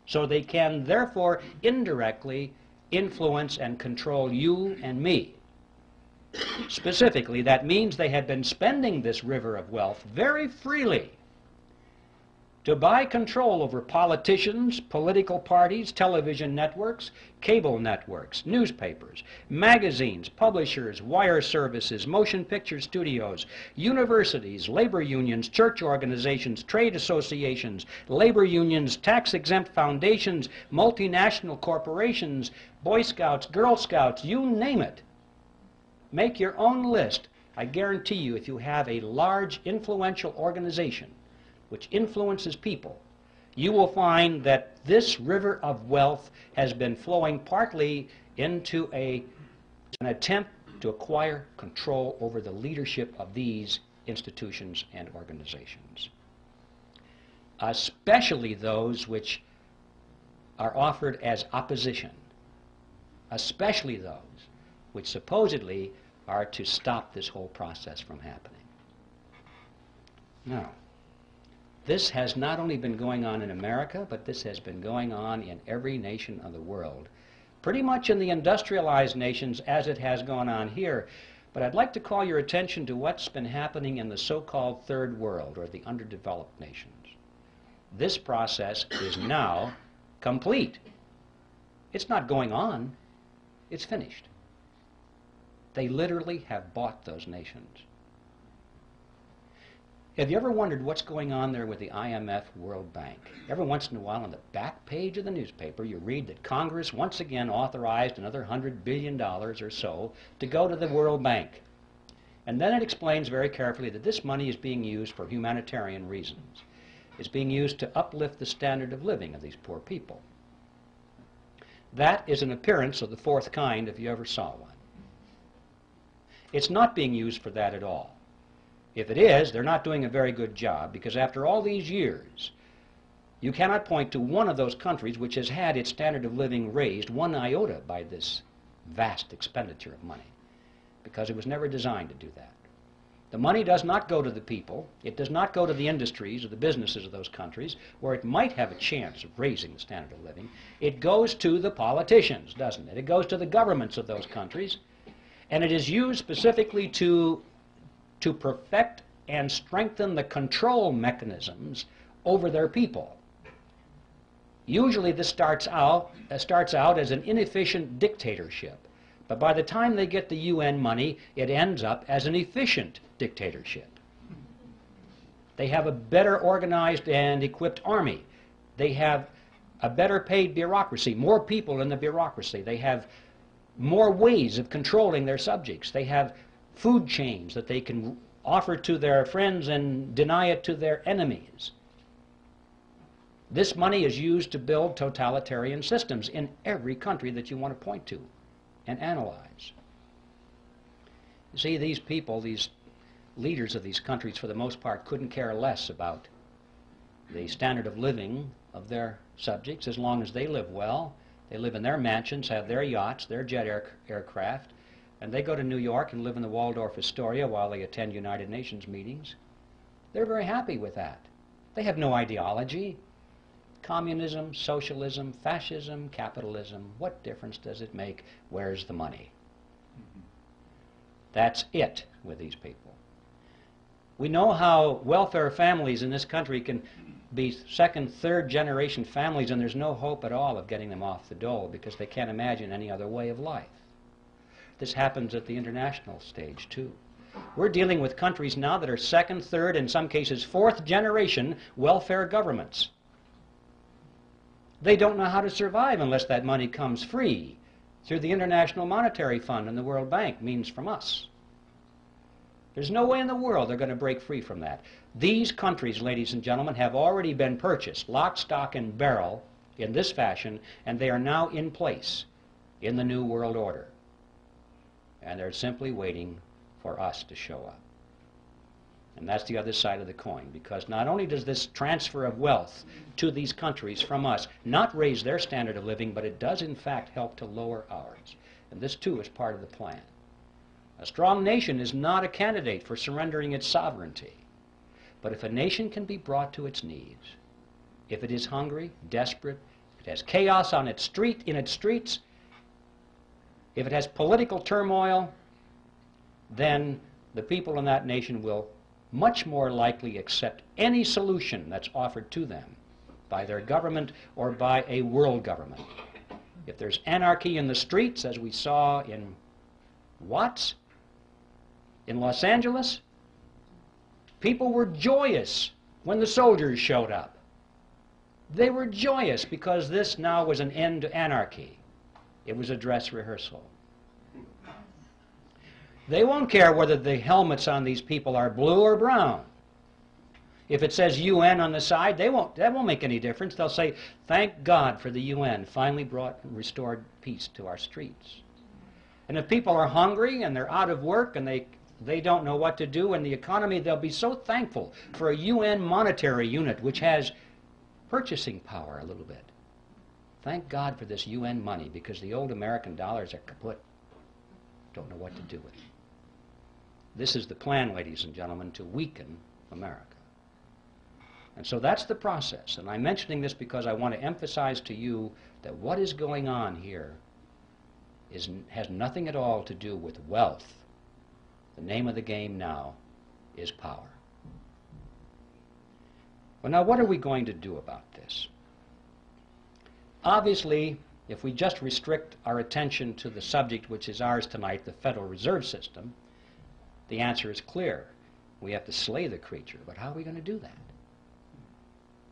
So they can, therefore, indirectly influence and control you and me. Specifically, that means they have been spending this river of wealth very freely to buy control over politicians, political parties, television networks, cable networks, newspapers, magazines, publishers, wire services, motion picture studios, universities, labor unions, church organizations, trade associations, labor unions, tax-exempt foundations, multinational corporations, Boy Scouts, Girl Scouts, you name it. Make your own list. I guarantee you, if you have a large, influential organization which influences people, you will find that this river of wealth has been flowing partly into an attempt to acquire control over the leadership of these institutions and organizations, especially those which are offered as opposition, especially those which supposedly are to stop this whole process from happening. Now, this has not only been going on in America, but this has been going on in every nation of the world, pretty much in the industrialized nations as it has gone on here. But I'd like to call your attention to what's been happening in the so-called third world, or the underdeveloped nations. This process is now complete. It's not going on. It's finished. They literally have bought those nations. Have you ever wondered what's going on there with the IMF, World Bank? Every once in a while on the back page of the newspaper you read that Congress once again authorized another $100 billion or so to go to the World Bank. And then it explains very carefully that this money is being used for humanitarian reasons. It's being used to uplift the standard of living of these poor people. That is an appearance of the fourth kind if you ever saw one. It's not being used for that at all. If it is, they're not doing a very good job, because after all these years, you cannot point to one of those countries which has had its standard of living raised one iota by this vast expenditure of money, because it was never designed to do that. The money does not go to the people. It does not go to the industries or the businesses of those countries where it might have a chance of raising the standard of living. It goes to the politicians, doesn't it? It goes to the governments of those countries, and it is used specifically to perfect and strengthen the control mechanisms over their people. Usually this starts out as an inefficient dictatorship, but by the time they get the UN money, it ends up as an efficient dictatorship. They have a better organized and equipped army. They have a better paid bureaucracy, more people in the bureaucracy. They have more ways of controlling their subjects. They have food chains that they can offer to their friends and deny it to their enemies. This money is used to build totalitarian systems in every country that you want to point to and analyze. You see, these people, these leaders of these countries, for the most part, couldn't care less about the standard of living of their subjects as long as they live well. They live in their mansions, have their yachts, their jet aircraft, and they go to New York and live in the Waldorf Astoria while they attend United Nations meetings. They're very happy with that. They have no ideology. Communism, socialism, fascism, capitalism, what difference does it make? Where's the money? That's it with these people. We know how welfare families in this country can be second, third generation families, and there's no hope at all of getting them off the dole because they can't imagine any other way of life. This happens at the international stage, too. We're dealing with countries now that are second, third, in some cases fourth generation welfare governments. They don't know how to survive unless that money comes free through the International Monetary Fund and the World Bank, means from us. There's no way in the world they're going to break free from that. These countries, ladies and gentlemen, have already been purchased, lock, stock, and barrel, in this fashion, and they are now in place in the New World Order. And they're simply waiting for us to show up. And that's the other side of the coin, because not only does this transfer of wealth to these countries from us not raise their standard of living, but it does in fact help to lower ours. And this too is part of the plan. A strong nation is not a candidate for surrendering its sovereignty. But if a nation can be brought to its knees, if it is hungry, desperate, if it has chaos on its in its streets, if it has political turmoil, then the people in that nation will much more likely accept any solution that's offered to them by their government or by a world government. If there's anarchy in the streets, as we saw in Watts, in Los Angeles, people were joyous when the soldiers showed up. They were joyous because this now was an end to anarchy. It was a dress rehearsal. They won't care whether the helmets on these people are blue or brown. If it says UN on the side, that won't make any difference. They'll say, thank God for the UN finally restored peace to our streets. And if people are hungry and they're out of work and they don't know what to do in the economy, they'll be so thankful for a UN monetary unit which has purchasing power a little bit. Thank God for this UN money, because the old American dollars are kaput. Don't know what to do with it. This is the plan, ladies and gentlemen, to weaken America. And so that's the process. And I'm mentioning this because I want to emphasize to you that what is going on here has nothing at all to do with wealth. The name of the game now is power. Well, now what are we going to do about this? Obviously, if we just restrict our attention to the subject which is ours tonight, the Federal Reserve System, the answer is clear. We have to slay the creature. But how are we going to do that?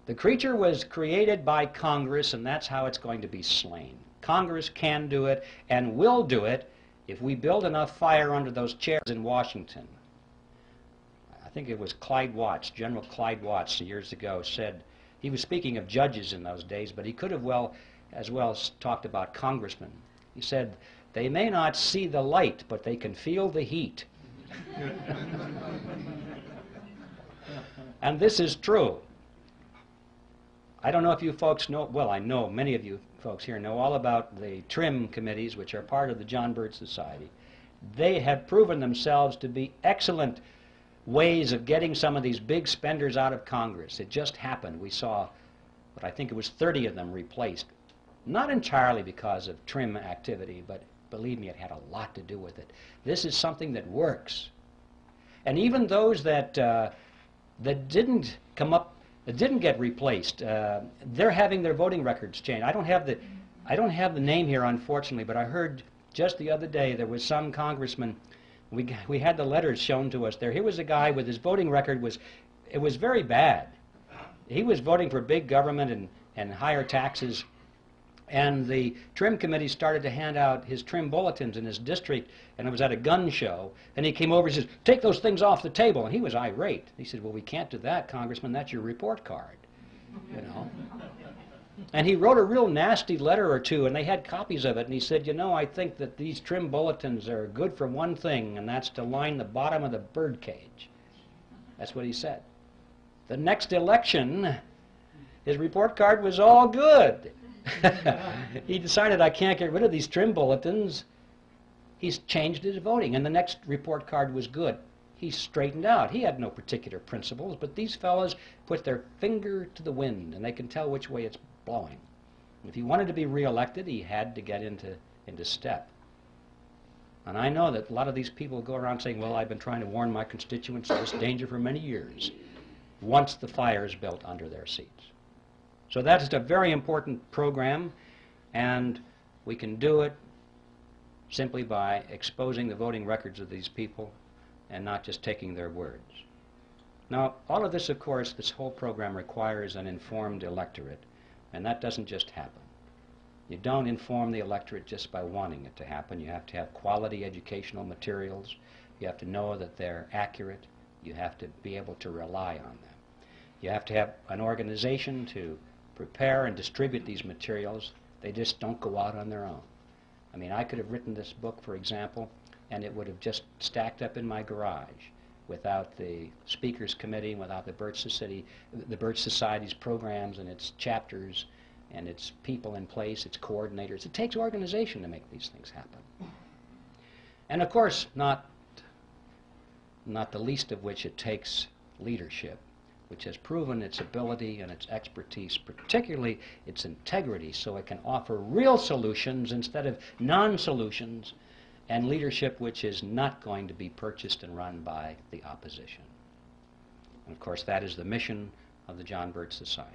The creature was created by Congress, and that's how it's going to be slain. Congress can do it and will do it if we build enough fire under those chairs in Washington. I think it was Clyde Watts, General Clyde Watts, years ago, said, he was speaking of judges in those days, but he could have as well talked about congressmen. He said, they may not see the light, but they can feel the heat. And this is true. I don't know if you folks know, well, I know many of you folks here know all about the TRIM committees, which are part of the John Birch Society. They have proven themselves to be excellent ways of getting some of these big spenders out of Congress. It just happened. We saw, but I think it was 30 of them replaced. Not entirely because of TRIM activity, but believe me, it had a lot to do with it. This is something that works. And even those that didn't come up, that didn't get replaced, they're having their voting records changed. I don't have the name here, unfortunately, but I heard just the other day there was some congressman. We had the letters shown to us there. Here was a guy with his voting record it was very bad. He was voting for big government and higher taxes. And the TRIM committee started to hand out his TRIM bulletins in his district, and it was at a gun show. And he came over and says, take those things off the table. And he was irate. He said, well, we can't do that, Congressman. That's your report card, you know. And he wrote a real nasty letter or two, and they had copies of it. And he said, you know, I think that these TRIM bulletins are good for one thing, and that's to line the bottom of the bird cage. That's what he said. The next election, his report card was all good. He decided, I can't get rid of these TRIM bulletins. He's changed his voting, and the next report card was good. He straightened out. He had no particular principles, but these fellows put their finger to the wind, and they can tell which way it's blowing. If he wanted to be reelected, he had to get into step. And I know that a lot of these people go around saying, well, I've been trying to warn my constituents of this danger for many years, once the fire is built under their seats. So that is a very important program, and we can do it simply by exposing the voting records of these people and not just taking their words. Now, all of this, of course, this whole program requires an informed electorate, and that doesn't just happen. You don't inform the electorate just by wanting it to happen. You have to have quality educational materials. You have to know that they're accurate. You have to be able to rely on them. You have to have an organization to prepare and distribute these materials. They just don't go out on their own. I mean, I could have written this book, for example, and it would have just stacked up in my garage without the Speakers Committee, without the Birch Society's programs and its chapters and its people in place, its coordinators. It takes organization to make these things happen. And of course, not the least of which, it takes leadership, which has proven its ability and its expertise, particularly its integrity, so it can offer real solutions instead of non-solutions, and leadership which is not going to be purchased and run by the opposition. And of course, that is the mission of the John Birch Society.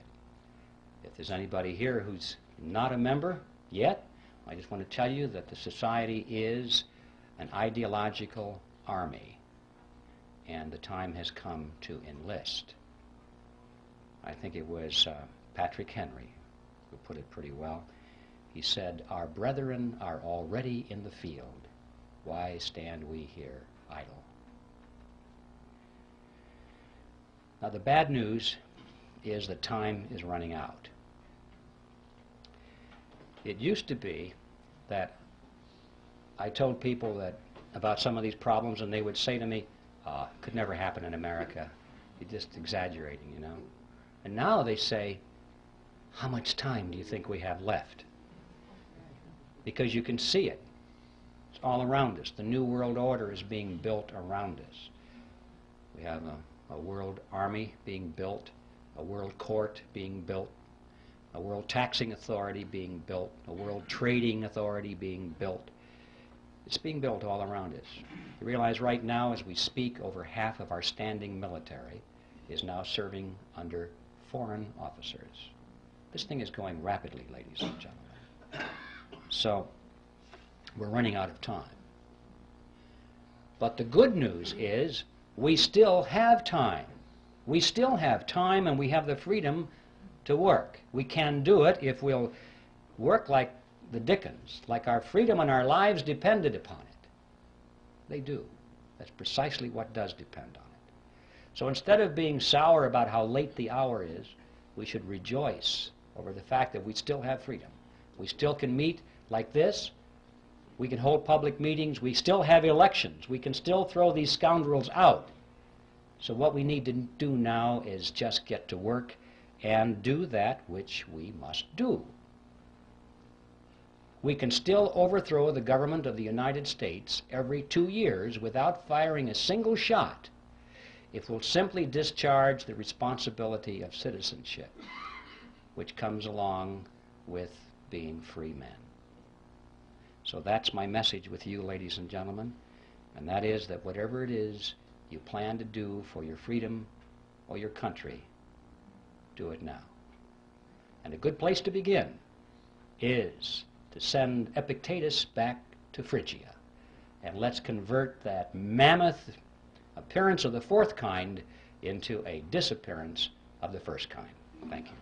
If there's anybody here who's not a member yet, I just want to tell you that the Society is an ideological army, and the time has come to enlist. I think it was Patrick Henry who put it pretty well. He said, "Our brethren are already in the field. Why stand we here idle?" Now, the bad news is that time is running out. It used to be that I told people that about some of these problems, and they would say to me, could never happen in America. You're just exaggerating, you know. And now they say, how much time do you think we have left? Because you can see it. It's all around us. The New World Order is being built around us. We have a world army being built, a world court being built, a world taxing authority being built, a world trading authority being built. It's being built all around us. You realize right now, as we speak, over half of our standing military is now serving under foreign officers. This thing is going rapidly, ladies and gentlemen. So, we're running out of time. But the good news is, we still have time. We still have time, and we have the freedom to work. We can do it if we'll work like the Dickens, like our freedom and our lives depended upon it. They do. That's precisely what does depend on it. So instead of being sour about how late the hour is, we should rejoice over the fact that we still have freedom. We still can meet like this. We can hold public meetings. We still have elections. We can still throw these scoundrels out. So what we need to do now is just get to work and do that which we must do. We can still overthrow the government of the United States every 2 years without firing a single shot if we'll simply discharge the responsibility of citizenship, which comes along with being free men. So that's my message with you, ladies and gentlemen, and that is that whatever it is you plan to do for your freedom or your country, do it now. And a good place to begin is to send Epictetus back to Phrygia. And let's convert that mammoth appearance of the fourth kind into a disappearance of the first kind. Thank you.